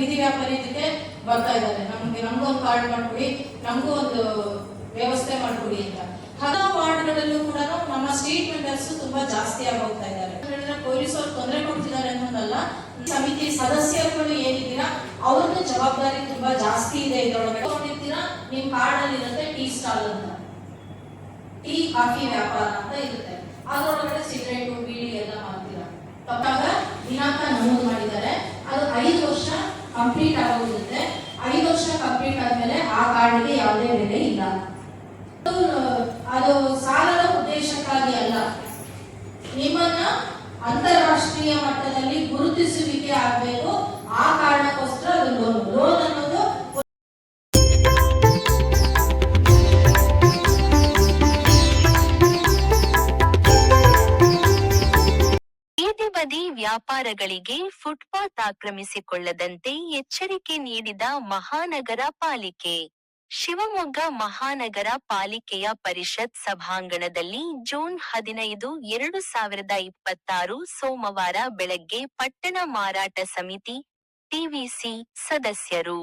ಬೀದಿ ವ್ಯಾಪಾರಿ ಇದಕ್ಕೆ ಬರ್ತಾ ಇದ್ದಾರೆ, ನಮಗೂ ಒಂದು ಕಾರ್ಡ್ ಮಾಡ್ಕೊಡಿ, ನಮಗೂ ಒಂದು ವ್ಯವಸ್ಥೆ ಮಾಡ್ಕೊಡಿ ಅಂತ. ಹಲವು ವಾರ್ಡ್ಗಳಲ್ಲೂ ಕೂಡ ನಮ್ಮ ಸ್ಟ್ರೀಟ್ ವೆಂಡರ್ಸ್ ತುಂಬಾ ಜಾಸ್ತಿ ಆಗೋಗ್ತಾ ಇದ್ದಾರೆ. ಪೊಲೀಸರು ತೊಂದರೆ ಕೊಡ್ತಿದ್ದಾರೆ ಅನ್ನೋದಲ್ಲ, ಸಮಿತಿ ಸದಸ್ಯರುಗಳು ಏನಿದ್ದೀರಾ ಅವ್ರದ್ದು ಜವಾಬ್ದಾರಿ ತುಂಬಾ ಜಾಸ್ತಿ ಇದೆ. ಇದರೊಳಗಡೆ ನೋಡಿರ್ತೀರಾ, ನಿಮ್ ಕಾರ್ಡ್ ಅಲ್ಲಿ ಇರುತ್ತೆ ಟೀ ಸ್ಟಾಲ್ ಅಂತ, ಟೀ ಕಾಫಿ ವ್ಯಾಪಾರ ಅಂತ ಇರುತ್ತೆ. ಅದರೊಳಗಡೆ ಸಿಗರೇಟು ಬೀಡಿ ಎಲ್ಲ ಮಾಡ್ತೀರಾ. ತಪ್ಪಾಗ ದಿನಾಂಕ ನಮೂದು ಮಾಡಿದ್ದಾರೆ, ಅದು 5 ವರ್ಷ ಕಂಪ್ಲೀಟ್ ಆಗೋಗಿರುತ್ತೆ. 5 ವರ್ಷ ಕಂಪ್ಲೀಟ್ ಆದ್ಮೇಲೆ ಆ ಕಾರ್ಡ್ಗೆ ಯಾವುದೇ ಬೆಲೆ ಇಲ್ಲ. ಅದು ಸಾಲದ ಉದ್ದೇಶಕ್ಕಾಗಿ ಅಲ್ಲ, ನಿಮ್ಮನ್ನ ಅಂತಾರಾಷ್ಟ್ರೀಯ ಮಟ್ಟದಲ್ಲಿ ಗುರುತಿಸುವಿಕೆ ಆಗಬೇಕು, ಆ ಕಾರಣಕ್ಕೋಸ್ಕರ ಅದು ಲೋನ್ ಅನ್ನೋದು. ಬೀದಿ ಬದಿ ವ್ಯಾಪಾರಗಳಿಗೆ ಫುಟ್ಪಾತ್ ಆಕ್ರಮಿಸಿಕೊಳ್ಳದಂತೆ ಎಚ್ಚರಿಕೆ ನೀಡಿದ ಮಹಾನಗರ ಪಾಲಿಕೆ. ಶಿವಮೊಗ್ಗ ಮಹಾನಗರ ಪಾಲಿಕೆಯ ಪರಿಷತ್ ಸಭಾಂಗಣದಲ್ಲಿ ಜೂನ್ 15, 2026 ಸೋಮವಾರ ಬೆಳಗ್ಗೆ ಪಟ್ಟಣ ಮಾರಾಟ ಸಮಿತಿ (ಟಿವಿಸಿ) ಸದಸ್ಯರು,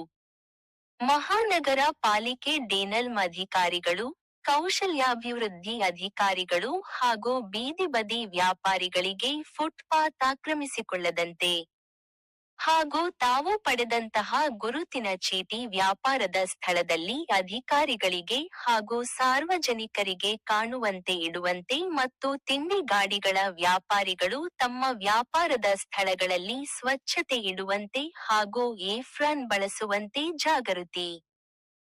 ಮಹಾನಗರ ಪಾಲಿಕೆ ಡೆನಲ್ಮ್ ಅಧಿಕಾರಿಗಳು, ಕೌಶಲ್ಯಾಭಿವೃದ್ಧಿ ಅಧಿಕಾರಿಗಳು ಹಾಗೂ ಬೀದಿ ಬದಿ ವ್ಯಾಪಾರಿಗಳಿಗೆ ಫುಟ್ಪಾತ್ ಆಕ್ರಮಿಸಿಕೊಳ್ಳದಂತೆ ಹಾಗೂ ತಾವು ಪಡೆದಂತಹ ಗುರುತಿನ ಚೀಟಿ ವ್ಯಾಪಾರದ ಸ್ಥಳದಲ್ಲಿ ಅಧಿಕಾರಿಗಳಿಗೆ ಹಾಗೂ ಸಾರ್ವಜನಿಕರಿಗೆ ಕಾಣುವಂತೆ ಇಡುವಂತೆ ಮತ್ತು ತಿಂಡಿ ಗಾಡಿಗಳ ವ್ಯಾಪಾರಿಗಳು ತಮ್ಮ ವ್ಯಾಪಾರದ ಸ್ಥಳಗಳಲ್ಲಿ ಸ್ವಚ್ಛತೆ ಇಡುವಂತೆ ಹಾಗೂ ಏಪ್ರನ್ ಬಳಸುವಂತೆ ಜಾಗೃತಿ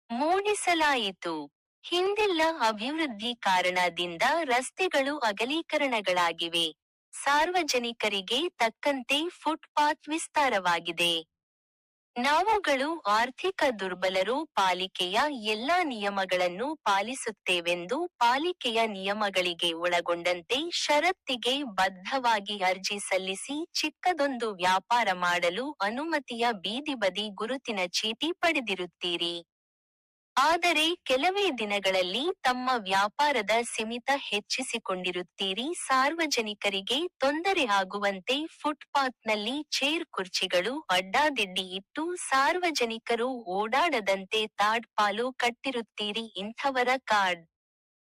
ಮೂಡಿಸಲಾಯಿತು. ಹಿಂದೆಲ್ಲ ಅಭಿವೃದ್ಧಿ ಕಾರಣದಿಂದ ರಸ್ತೆಗಳು ಅಗಲೀಕರಣಗಳಾಗಿವೆ, ಸಾರ್ವಜನಿಕರಿಗೆ ತಕ್ಕಂತೆ ಫುಟ್ಪಾತ್ ವಿಸ್ತಾರವಾಗಿದೆ. ನಾವುಗಳು ಆರ್ಥಿಕ ದುರ್ಬಲರು ಪಾಲಿಕೆಯ ಎಲ್ಲಾ ನಿಯಮಗಳನ್ನು ಪಾಲಿಸುತ್ತೇವೆಂದು ಪಾಲಿಕೆಯ ನಿಯಮಗಳಿಗೆ ಒಳಗೊಂಡಂತೆ ಷರತ್ತಿಗೆ ಬದ್ಧವಾಗಿ ಅರ್ಜಿ ಸಲ್ಲಿಸಿ ಚಿಕ್ಕದೊಂದು ವ್ಯಾಪಾರ ಮಾಡಲು ಅನುಮತಿಯ ಬೀದಿ ಬದಿ ಗುರುತಿನ ಚೀಟಿ ಪಡೆದಿರುತ್ತೀರಿ. ಆದರೆ ಕೆಲವೇ ದಿನಗಳಲ್ಲಿ ತಮ್ಮ ವ್ಯಾಪಾರದ ಸೀಮಿತ ಹೆಚ್ಚಿಸಿಕೊಂಡಿರುತ್ತೀರಿ. ಸಾರ್ವಜನಿಕರಿಗೆ ತೊಂದರೆ ಆಗುವಂತೆ ಫುಟ್ಪಾತ್ನಲ್ಲಿ ಚೇರ್ ಕುರ್ಚಿಗಳು ಅಡ್ಡಾದಿಡ್ಡಿ ಇಟ್ಟು ಸಾರ್ವಜನಿಕರು ಓಡಾಡದಂತೆ ತಾಡ್ಪಾಲು ಕಟ್ಟಿರುತ್ತೀರಿ. ಇಂಥವರ ಕಾರ್ಡ್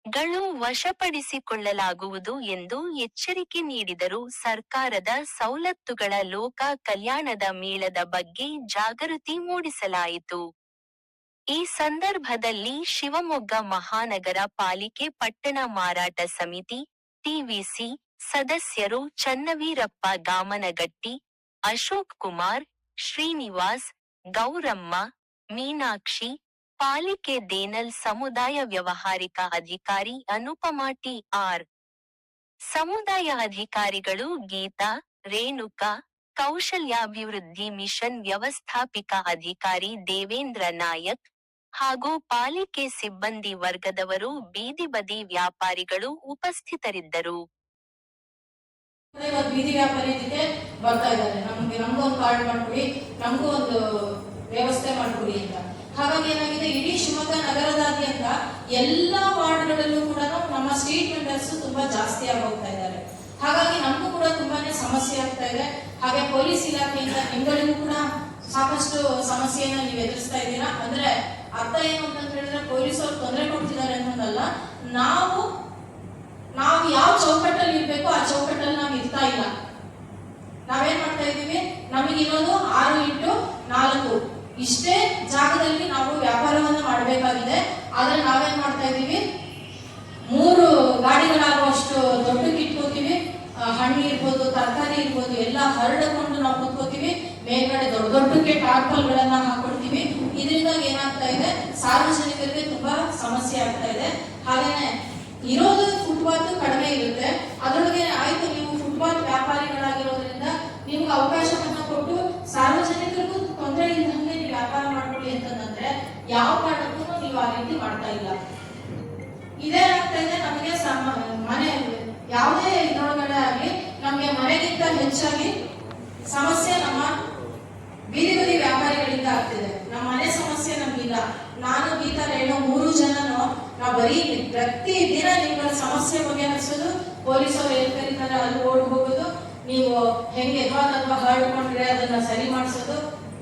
ಗಳು ವಶಪಡಿಸಿಕೊಳ್ಳಲಾಗುವುದು ಎಂದು ಎಚ್ಚರಿಕೆ ನೀಡಿದರು. ಸರ್ಕಾರದ ಸವಲತ್ತುಗಳ ಲೋಕ ಕಲ್ಯಾಣದ ಮೇಳದ ಬಗ್ಗೆ ಜಾಗೃತಿ ಮೂಡಿಸಲಾಯಿತು. ಈ ಸಂದರ್ಭದಲ್ಲಿ ಶಿವಮೊಗ್ಗ ಮಹಾನಗರ ಪಾಲಿಕೆ ಪಟ್ಟಣ ಮಾರಾಟ ಸಮಿತಿ (ಟಿವಿಸಿ) ಸದಸ್ಯರು ಚನ್ನವೀರಪ್ಪ ಗಾಮನಗಟ್ಟಿ, ಅಶೋಕ್ ಕುಮಾರ್, ಶ್ರೀನಿವಾಸ್, ಗೌರಮ್ಮ, ಮೀನಾಕ್ಷಿ, ಪಾಲಿಕೆ ಡೆನಲ್ ಸಮುದಾಯ ವ್ಯವಹಾರಿಕ ಅಧಿಕಾರಿ ಅನುಪಮಾ ಟಿ.ಆರ್. ಸಮುದಾಯ ಅಧಿಕಾರಿಗಳು ಗೀತಾ, ರೇಣುಕಾ, ಕೌಶಲ್ಯಾಭಿವೃದ್ಧಿ ಮಿಷನ್ ವ್ಯವಸ್ಥಾಪಿಕ ಅಧಿಕಾರಿ ದೇವೇಂದ್ರ ನಾಯಕ್ ಹಾಗೂ ಪಾಲಿಕೆ ಸಿಬ್ಬಂದಿ ವರ್ಗದವರು ಬೀದಿ ಬದಿ ವ್ಯಾಪಾರಿಗಳು ಉಪಸ್ಥಿತರಿದ್ದರು. ಬೀದಿ ವ್ಯಾಪಾರಿ ಇದಕ್ಕೆ ಬರ್ತಾ ಇದ್ದಾರೆ, ನಮಗೂ ಒಂದು ಕಾರ್ಡ್ ಮಾಡ್ಕೊಡಿ, ನಮಗೂ ಒಂದು ವ್ಯವಸ್ಥೆ ಮಾಡ್ಕೊಡಿ ಅಂತ. ಹಾಗಾಗಿ ಏನಾಗಿದೆ, ಇಡೀ ಶಿವಮೊಗ್ಗ ನಗರದಾದ್ಯಂತ ಎಲ್ಲಾ ವಾರ್ಡ್ಗಳಲ್ಲೂ ಕೂಡ ನಮ್ಮ ಸ್ಟ್ರೀಟ್ ವೆಂಡರ್ಸ್ ತುಂಬಾ ಜಾಸ್ತಿ ಆಗೋಗ್ತಾ ಇದ್ದಾರೆ. ಹಾಗಾಗಿ ನಮಗೂ ಕೂಡ ತುಂಬಾನೇ ಸಮಸ್ಯೆ ಆಗ್ತಾ ಇದೆ. ಹಾಗೆ ಪೊಲೀಸ್ ಇಲಾಖೆಯಿಂದ ನಿಮ್ಗಳಿಗೂ ಕೂಡ ಸಾಕಷ್ಟು ಸಮಸ್ಯೆಯನ್ನ ನೀವು ಎದುರಿಸ್ತಾ ಇದ್ದೀರಾ. ಅಂದ್ರೆ ಅರ್ಥ ಏನು ಅಂತ ಹೇಳಿದ್ರೆ, ಪೊಲೀಸರು ತೊಂದರೆ ಕೊಡ್ತಿದ್ದಾರೆ ಅನ್ನೋದಲ್ಲ, ನಾವು ಯಾವ ಚೌಕಟ್ಟಲ್ಲಿ ಇರ್ಬೇಕು ಆ ಚೌಕಟ್ಟಲ್ಲಿ ನಾವು ಇರ್ತಾ ಇಲ್ಲ. ನಾವೇನ್ ಮಾಡ್ತಾ ಇದೀವಿ, ನಮಗಿರೋದು 6x4 ಇಷ್ಟೇ ಜಾಗದಲ್ಲಿ ನಾವು ವ್ಯಾಪಾರವನ್ನ ಮಾಡಬೇಕಾಗಿದೆ. ಆದ್ರೆ ನಾವೇನ್ ಮಾಡ್ತಾ ಇದೀವಿ, 3 ಗಾಡಿಗಳಾಗುವಷ್ಟು ದೊಡ್ಡಕ್ಕೆ ಇಟ್ಕೋತೀವಿ. ಹಣ್ಣು ಇರ್ಬೋದು, ತರಕಾರಿ ಇರ್ಬೋದು, ಎಲ್ಲ ಹರಡಿಕೊಂಡು ನಾವು ಕೂತ್ಕೋತೀವಿ. ಮೇಲ್ಗಡೆ ದೊಡ್ಡಕ್ಕೆ ಟಾರ್ಪಲ್ಗಳನ್ನ ಹಾಕೊಳ್ತೀವಿ. ಇದರಿಂದ ಏನಾಗ್ತಾ ಇದೆ, ಸಾರ್ವಜನಿಕರಿಗೆ ತುಂಬಾ ಸಮಸ್ಯೆ ಆಗ್ತಾ ಇದೆ. ಹಾಗೇನೆ ಇರೋದು ಫುಟ್ಪಾತ್ ಕಡಿಮೆ ಇರುತ್ತೆ, ಅದರೊಳಗೆ ಆಯ್ತು ನೀವು ಫುಟ್ಪಾತ್ ವ್ಯಾಪಾರಿಗಳಾಗಿರೋದ್ರಿಂದ ನಿಮ್ಗೆ ಅವಕಾಶವನ್ನ ಕೊಟ್ಟು ಸಾರ್ವಜನಿಕರಿಗೂ ತೊಂದರೆ ಇಲ್ಲದಂಗೆ ನೀವು ವ್ಯಾಪಾರ ಮಾಡ್ಕೊಳ್ಳಿ ಅಂತಂದ್ರೆ ಯಾವ ಕಾರಣಕ್ಕೂ ನೀವು ಆ ರೀತಿ ಮಾಡ್ತಾ ಇಲ್ಲ. ಇದೇನಾಗ್ತಾ ಇದೆ, ನಮಗೆ ಮನೆ ಯಾವುದೇ ಇದರೊಳಗಡೆ ಆಗಲಿ ನಮ್ಗೆ ಮನೆಗಿಂತ ಹೆಚ್ಚಾಗಿ ಸಮಸ್ಯೆ ನಮ್ಮ ಬೀದಿ ಬದಿ ವ್ಯಾಪಾರಿಗಳಿಂದ ಆಗ್ತಿದೆ. ನಮ್ಮ ಮನೆ ಸಮಸ್ಯೆ ನಮ್ಗಿಲ್ಲ. ನಾನು ಗೀತಾ ರೇಣು 3 ಜನನು ನಾವು ಬರೀ ಪ್ರತಿ ದಿನ ನಿಮ್ಗಳ ಸಮಸ್ಯೆ ಬಗೆಹರಿಸೋದು, ಪೊಲೀಸರು ಎಲ್ಲಿ ಕರೀತಾರೆ ಅಲ್ಲಿ ಓಡ್ ಹೋಗೋದು, ನೀವು ಹೆಂಗೆ ಎದ್ವಾ ಹರಡ್ಕೊಂಡ್ರೆ ಅದನ್ನ ಸರಿ ಮಾಡಿಸೋದು,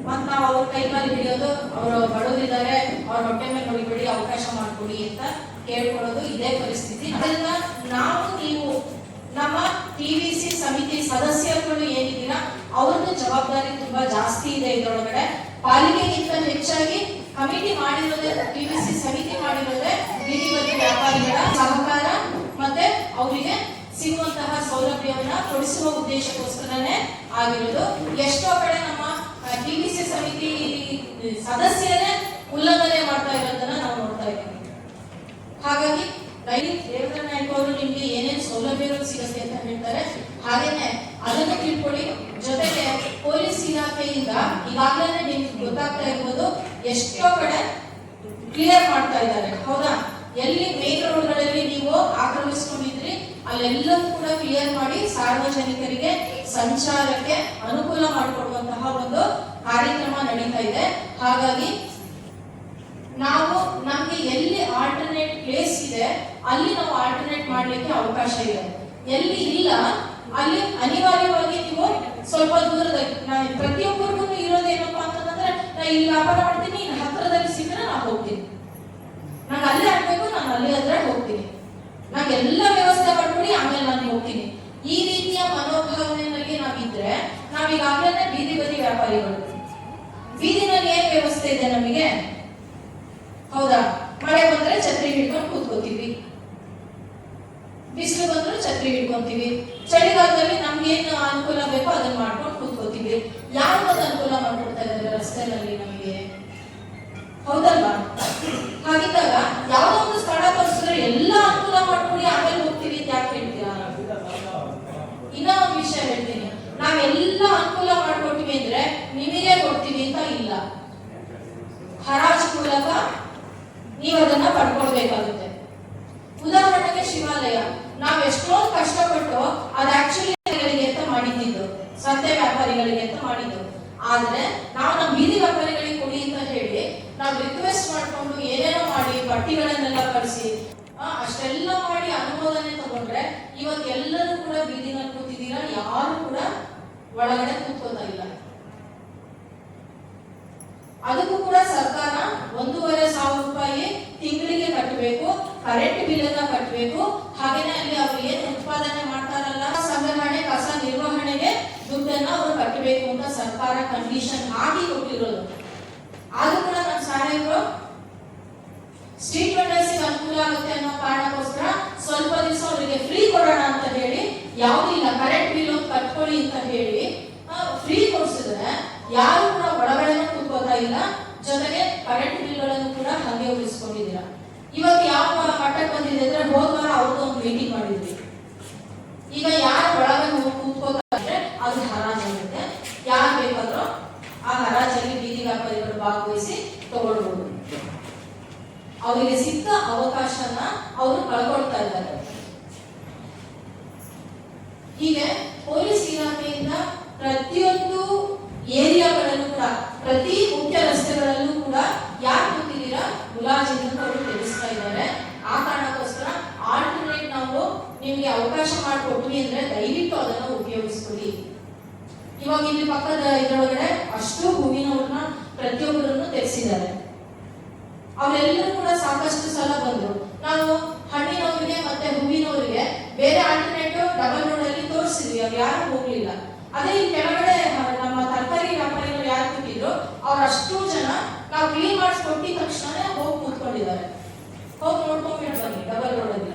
ಮತ್ ನಾವು ಅವ್ರ ಕೈ ಮೇಲೆ ಹಿಡಿಯೋದು, ಅವರು ಬಡವರಿದ್ದಾರೆ ಅವ್ರ ಹೊಟ್ಟೆ ಮೇಲೆ ಹೊಡಿಬೇಡಿ, ಅವಕಾಶ ಮಾಡ್ಕೊಡಿ ಅಂತ ಕೇಳ್ಕೊಳ್ಳೋದು ಇದೇ ಪರಿಸ್ಥಿತಿ. ಅದರಿಂದ ನಾವು ನೀವು ನಮ್ಮ ಟಿವಿಸಿ ಸಮಿತಿ ಸದಸ್ಯರುಗಳು ಏನಿದ್ದೀರಾ ಅವ್ರದ್ದು ಜವಾಬ್ದಾರಿ ತುಂಬಾ ಜಾಸ್ತಿ ಇದೆ. ಇದರೊಳಗಡೆ ಪಾಲಿಕೆಗಿಂತ ಹೆಚ್ಚಾಗಿ ಕಮಿಟಿ ಮಾಡಿರೋದೇ, ಟಿವಿಸಿ ಸಮಿತಿ ಮಾಡಿರೋದೇ ಬೀದಿ ಬದಿ ವ್ಯಾಪಾರಿಗಳ ಸಹಕಾರ ಮತ್ತೆ ಅವರಿಗೆ ಸಿಗುವಂತಹ ಸೌಲಭ್ಯವನ್ನ ಕೊಡಿಸುವ ಉದ್ದೇಶಕ್ಕೋಸ್ಕರನೇ ಆಗಿರೋದು. ಎಷ್ಟೋ ಕಡೆ ನಮ್ಮ ಟಿವಿಸಿ ಸಮಿತಿ ಸದಸ್ಯರೇ ಉಲ್ಲಂಘನೆ ಮಾಡ್ತಾ ಇರೋದನ್ನ ನಾವು ನೋಡ್ತಾ ಇದ್ದೀವಿ. ಹಾಗಾಗಿ ದೇವೇಂದ್ರ ನಾಯ್ಕ ಅವರು ನಿಮ್ಗೆ ಏನೇನು ಸೌಲಭ್ಯಗಳು ಸಿಗುತ್ತೆ ಅಂತ ಹೇಳ್ತಾರೆ, ಹಾಗೇನೆ ಅದನ್ನು ತಿಳ್ಕೊಳ್ಳಿ. ಜೊತೆಗೆ ಪೊಲೀಸ್ ಇಲಾಖೆಯಿಂದ ಈಗಾಗಲೇ ನಿಮ್ಗೆ ಗೊತ್ತಾಗ್ತಾ ಇರ್ಬೋದು ಎಷ್ಟೋ ಕಡೆ ಕ್ಲಿಯರ್ ಮಾಡ್ತಾ ಇದ್ದಾರೆ, ಹೌದಾ? ಎಲ್ಲಿ ಮೇನ್ ರೋಡ್ಗಳಲ್ಲಿ ನೀವು ಆಕ್ರಮಿಸಿಕೊಂಡಿದ್ರಿ ಅಲ್ಲೆಲ್ಲವೂ ಕೂಡ ಕ್ಲಿಯರ್ ಮಾಡಿ ಸಾರ್ವಜನಿಕರಿಗೆ ಸಂಚಾರಕ್ಕೆ ಅನುಕೂಲ ಮಾಡಿಕೊಡುವಂತಹ ಒಂದು ಕಾರ್ಯಕ್ರಮ ನಡೀತಾ ಇದೆ. ಹಾಗಾಗಿ ನಾವು ನಮ್ಗೆ ಎಲ್ಲಿ ಆಲ್ಟರ್ನೇಟ್ ಪ್ಲೇಸ್ ಇದೆ ಅಲ್ಲಿ ನಾವು ಆಲ್ಟರ್ನೇಟ್ ಮಾಡ್ಲಿಕ್ಕೆ ಅವಕಾಶ ಇದೆ. ಎಲ್ಲಿ ಇಲ್ಲ ಅಲ್ಲಿ ಅನಿವಾರ್ಯವಾಗಿ ನೀವು ಸ್ವಲ್ಪ ದೂರದ, ಪ್ರತಿಯೊಬ್ಬರಿಗೂ ಇರೋದೇನಪ್ಪಾ ಅಂತಂದ್ರೆ ನಾ ಇಲ್ಲಿ ವ್ಯಾಪಾರ ಮಾಡ್ತೀನಿ, ಇನ್ನು ಹತ್ರದಲ್ಲಿ ಸಿಕ್ಕರೆ ನಾನು ಹೋಗ್ತೀನಿ, ನಂಗೆ ಅಲ್ಲೇ ಆಗ್ಬೇಕು, ನಾನು ಅಲ್ಲೇ ಆದ್ರೆ ಹೋಗ್ತೀನಿ, ನಂಗೆ ಎಲ್ಲ ವ್ಯವಸ್ಥೆ ಮಾಡ್ಕೊಡಿ ಆಮೇಲೆ ನಾನು ಹೋಗ್ತೀನಿ. ಈ ರೀತಿಯ ಮನೋಭಾವನೆಯಲ್ಲಿ ನಾವಿದ್ರೆ ನಾವೀಗಾಗಲೇ ಬೀದಿ ಬದಿ ವ್ಯಾಪಾರಿಗಳು. ಬೀದಿನಲ್ಲಿ ಏನ್ ವ್ಯವಸ್ಥೆ ಇದೆ ನಮಗೆ, ಹೌದಾ? ಮಳೆ ಬಂದ್ರೆ ಛತ್ರಿ ಹಿಡ್ಕೊಂಡು ಕೂತ್ಕೋತೀವಿ, ಬಿಸಿಲು ಬಂದ್ರು ಛತ್ರಿ ಹಿಡ್ಕೊಂತೀವಿ, ಚಳಿಗಾಲದಲ್ಲಿ ನಮ್ಗೆ ಏನು ಅನುಕೂಲ ಬೇಕೋ ಅದನ್ನ ಮಾಡ್ಕೊಂಡು ಕೂತ್ಕೋತೀವಿ. ಯಾರು ಒಂದು ಅನುಕೂಲ ಮಾಡ್ಕೊಡ್ತಾ ಇದ್ದಾರೆ ರಸ್ತೆನಲ್ಲಿ ನಮಗೆ, ಹೌದಲ್ವಾ? ಹಾಗಿದ್ದಾಗ ಯಾವ್ದೋ ಒಂದು ಸ್ಥಳ ತೋರಿಸಿದ್ರೆ ಎಲ್ಲ ಅನುಕೂಲ ಮಾಡ್ಕೊಡಿ ಆಮೇಲೆ ಹೋಗ್ತೀವಿ ಅಂತ ಯಾಕೆ ಹೇಳ್ತೀರಾ? ಇನ್ನ ಒಂದು ವಿಷಯ ಹೇಳ್ತೀನಿ, ನಾವೆಲ್ಲ ಅನುಕೂಲ ಮಾಡ್ಕೊಡ್ತೀವಿ ಅಂದ್ರೆ ನಿಮಗೆ ಕೊಡ್ತೀವಿ ಅಂತ ಇಲ್ಲ, ಹರಾಜು ಮೂಲಕ ನೀವು ಅದನ್ನ ಪಡ್ಕೊಳ್ಬೇಕಾಗುತ್ತೆ. ಉದಾಹರಣೆಗೆ ಶಿವಾಲಯ, ನಾವ್ ಎಷ್ಟೊಂದು ಕಷ್ಟಪಟ್ಟು ಅದು ಆಕ್ಚುಲಿ ಅಂತ ಮಾಡಿದ್ದು, ಸಂತೆ ವ್ಯಾಪಾರಿಗಳಿಗೆ ಅಂತ ಮಾಡಿದ್ದು. ಆದ್ರೆ ನಾವು ನಮ್ಮ ಬೀದಿ ವ್ಯಾಪಾರಿಗಳಿಗೆ ಕೊಡಿ ಅಂತ ಹೇಳಿ ನಾವು ರಿಕ್ವೆಸ್ಟ್ ಮಾಡ್ಕೊಂಡು ಏನೇನೋ ಮಾಡಿ ಪಟ್ಟಿಗಳನ್ನೆಲ್ಲ ಕಳಿಸಿ ಅಷ್ಟೆಲ್ಲ ಮಾಡಿ ಅನುಮೋದನೆ ತಗೊಂಡ್ರೆ ಇವತ್ತು ಎಲ್ಲರೂ ಕೂಡ ಬೀದಿನಲ್ಲಿ ಕೂತಿದ್ದೀರಾ, ಯಾರು ಕೂಡ ಒಳಗಡೆ ಕೂತ್ಕೋತಾ ಇಲ್ಲ. ಅದಕ್ಕೂ ಕೂಡ ಸರ್ಕಾರ 1,500 ರೂಪಾಯಿ ತಿಂಗಳಿಗೆ ಕಟ್ಟಬೇಕು, ಕರೆಂಟ್ ಬಿಲ್ ಅನ್ನ ಕಟ್ಟಬೇಕು. ಹಾಗೇನೆ ಅಲ್ಲಿ ಅವರು ಏನು ಉತ್ಪಾದನೆ ಮಾಡ್ತಾರಲ್ಲ ಸಂಗ್ರಹಣೆ ಕಸ ನಿರ್ವಹಣೆಗೆ ದುಡ್ಡನ್ನ ಅವರು ಕಟ್ಟಬೇಕು ಅಂತ ಸರ್ಕಾರ ಕಂಡೀಷನ್ ಹಾಕಿ ಕೊಟ್ಟಿರೋದು. ಆದ್ರೂ ಕೂಡ ನಮ್ಮ ಸಾಹೇಬರು ಸ್ಟ್ರೀಟ್ ವೆಂಡರ್ಸ್ಗೆ ಅನುಕೂಲ ಆಗುತ್ತೆ ಅನ್ನೋ ಕಾರಣಕ್ಕೋಸ್ಕರ ಸ್ವಲ್ಪ ದಿವಸ ಅವರಿಗೆ ಫ್ರೀ ಕೊಡೋಣ ಅಂತ ಹೇಳಿ, ಯಾವುದಿಲ್ಲ ಕರೆಂಟ್ ಬಿಲ್ ಒಂದು ಕಟ್ಕೊಳ್ಳಿ ಅಂತ ಹೇಳಿ ಫ್ರೀ ಕೊಡ್ಸಿದ್ರೆ ಯಾರು ಕೂಡ ಒಳಗಡೆನೂ ಕೂತ್ಕೋತಾ ಇಲ್ಲ. ಜೊತೆಗೆ ಕರೆಂಟ್ ಬಿಲ್ಗಳನ್ನು ಕೂಡ ಹಾಗೆ ಉಳಿಸ್ಕೊಂಡಿದ್ದೀರಾ. ಇವತ್ತು ಯಾವ ಮಟ್ಟಕ್ಕೆ ಬಂದಿದೆ ಅಂದ್ರೆ ಹೋದ್ವಾರ ಅವ್ರದ್ದು ಒಂದು ಮೀಟಿಂಗ್ ಮಾಡಿದ್ವಿ. ಈಗ ಯಾರು ಒಳಗಡೆ ಹೋಗಿ ಕೂತ್ಕೋತಾ ಇದ್ರೆ ಅದು ಹರಾಜಾಗುತ್ತೆ, ಯಾರು ಬೇಕಾದ್ರೂ ಆ ಹರಾಜಲ್ಲಿ ಬೀದಿ ವ್ಯಾಪಾರಿಗಳು ಭಾಗವಹಿಸಿ ತಗೊಳ್ಬಹುದು. ಅವರಿಗೆ ಸಿಕ್ಕ ಅವಕಾಶನ ಅವರು ಕಳ್ಕೊಳ್ತಾ ಇದ್ದಾರೆ. ಹೀಗೆ ಪೊಲೀಸ್ ಇಲಾಖೆಯಿಂದ ಪ್ರತಿಯೊಂದು ಏರಿಯಾಗಳಲ್ಲೂ ಕೂಡ ಪ್ರತಿ ಮುಖ್ಯ ರಸ್ತೆಗಳಲ್ಲೂ ಕೂಡ ಯಾರು ಕೂತಿದ್ದೀರಾ ಮುಲಾಜಿನ ಅವರು ತಿಳಿಸ್ತಾ ಇದ್ದಾರೆ. ಆ ಕಾರಣಕ್ಕೋಸ್ಕರ ಆಲ್ಟರ್ನೇಟ್ ನಾವು ನಿಮ್ಗೆ ಅವಕಾಶ ಮಾಡಿಕೊಟ್ವಿ ಅಂದ್ರೆ ದಯವಿಟ್ಟು ಅದನ್ನ ಉಪಯೋಗಿಸ್ಕೊಳ್ಳಿ. ಇವಾಗ ಇಲ್ಲಿ ಪಕ್ಕದ ಇದರೊಳಗಡೆ ಅಷ್ಟು ಹೂವಿನವ್ರನ್ನ ಪ್ರತಿಯೊಬ್ಬರನ್ನು ತೆರೆಸಿದ್ದಾರೆ. ಅವರೆಲ್ಲರೂ ಕೂಡ ಸಾಕಷ್ಟು ಸಲ ಬಂದ್ರು. ನಾವು ಹಣ್ಣಿನವರಿಗೆ ಮತ್ತೆ ಹೂವಿನವರಿಗೆ ಬೇರೆ ಆಲ್ಟರ್ನೇಟಿವ್ ಡಬಲ್ ರೋಡ್ ಅಲ್ಲಿ ತೋರಿಸಿದ್ವಿ, ಅವ್ರು ಯಾರು ಹೋಗ್ಲಿಲ್ಲ. ಅದೇ ಈ ಕೆಳಗಡೆ ನಮ್ಮ ತರಕಾರಿ ವ್ಯಾಪಾರಿಗಳು ಯಾರು ಕೂತಿದ್ರು ಅವ್ರು ಅಷ್ಟು ಜನ ನಾವು ಕ್ಲೀನ್ ಮಾಡಿಸ್ಕೊಟ್ಟಿದ ತಕ್ಷಣ ಹೋಗಿ ಕೂತ್ಕೊಂಡಿದ್ದಾರೆ. ಹೋಗಿ ನೋಡ್ಕೊಂಡ್ಬಿಟ್ಟು ಬನ್ನಿ ಡಬಲ್ ರೋಡ್ ಅಲ್ಲಿ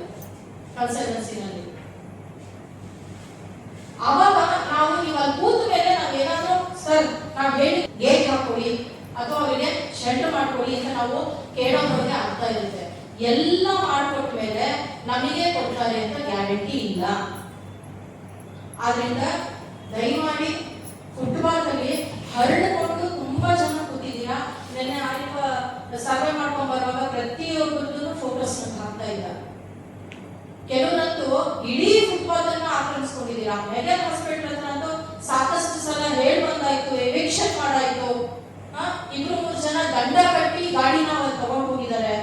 ಕನ್ಸಲ್ಟೆನ್ಸಿನಲ್ಲಿ. ಅವಾಗ ನಾವು ನೀವು ಅಲ್ಲಿ ಕೂತ ಮೇಲೆ ನಾವೇನಾದ್ರೂ ಸರ್ ನಾವು ಹೇಳಿ ಗೇಟ್ ಹಾಕೊಡಿ ಅಥವಾ ಅವರಿಗೆ ಶೆಲ್ಟರ್ ಮಾಡ್ಕೊಡಿ ಅಂತ ನಾವು ಕೇಳೋದ್ರೊಳಗೆ ಅರ್ಥ ಇರುತ್ತೆ. ಎಲ್ಲ ಮಾಡ್ಕೊಟ್ಟ ಮೇಲೆ ನಮಗೆ ಕೊಡ್ತಾರೆ ಅಂತ ಗ್ಯಾರಂಟಿ ಇಲ್ಲ. ಆದ್ರಿಂದ ದಯಮಾಡಿ ಫುಟ್ಪಾತ್ ಅಲ್ಲಿ ಹರಡಿಕೊಂಡು ತುಂಬಾ ಜನ ಕೂತಿದ್ದೀರಾ. ನಿನ್ನೆ ಆರಿಫ ಸರ್ವೆ ಮಾಡ್ಕೊಂಡ್ ಬರುವಾಗ ಪ್ರತಿಯೊಬ್ಬರದ್ದು ಫೋಟೋಸ್ ಹಾಕ್ತಾ ಇದ್ದಾರೆ. ಕೆಲವರಂತೂ ಇಡೀ ಫುಟ್ಪಾತ್ ಅನ್ನ ಆಕ್ರಮಿಸ್ಕೊಂಡಿದ್ದೀರಾ. ಮೆಗನ್ ಹಾಸ್ಪಿಟಲ್ ಹತ್ರ ಅಂತೂ ಸಾಕಷ್ಟು ಸಲ ಹೇಳ್ ಬಂದಾಯ್ತು, ಎವಿಕ್ಷನ್ ಮಾಡಾಯ್ತು. 2-3 ಜನ ದಂಡ ಕಟ್ಟಿ ಗಾಡಿನ ತಗೊಂಡು ಹೋಗಿದ್ದಾರೆ.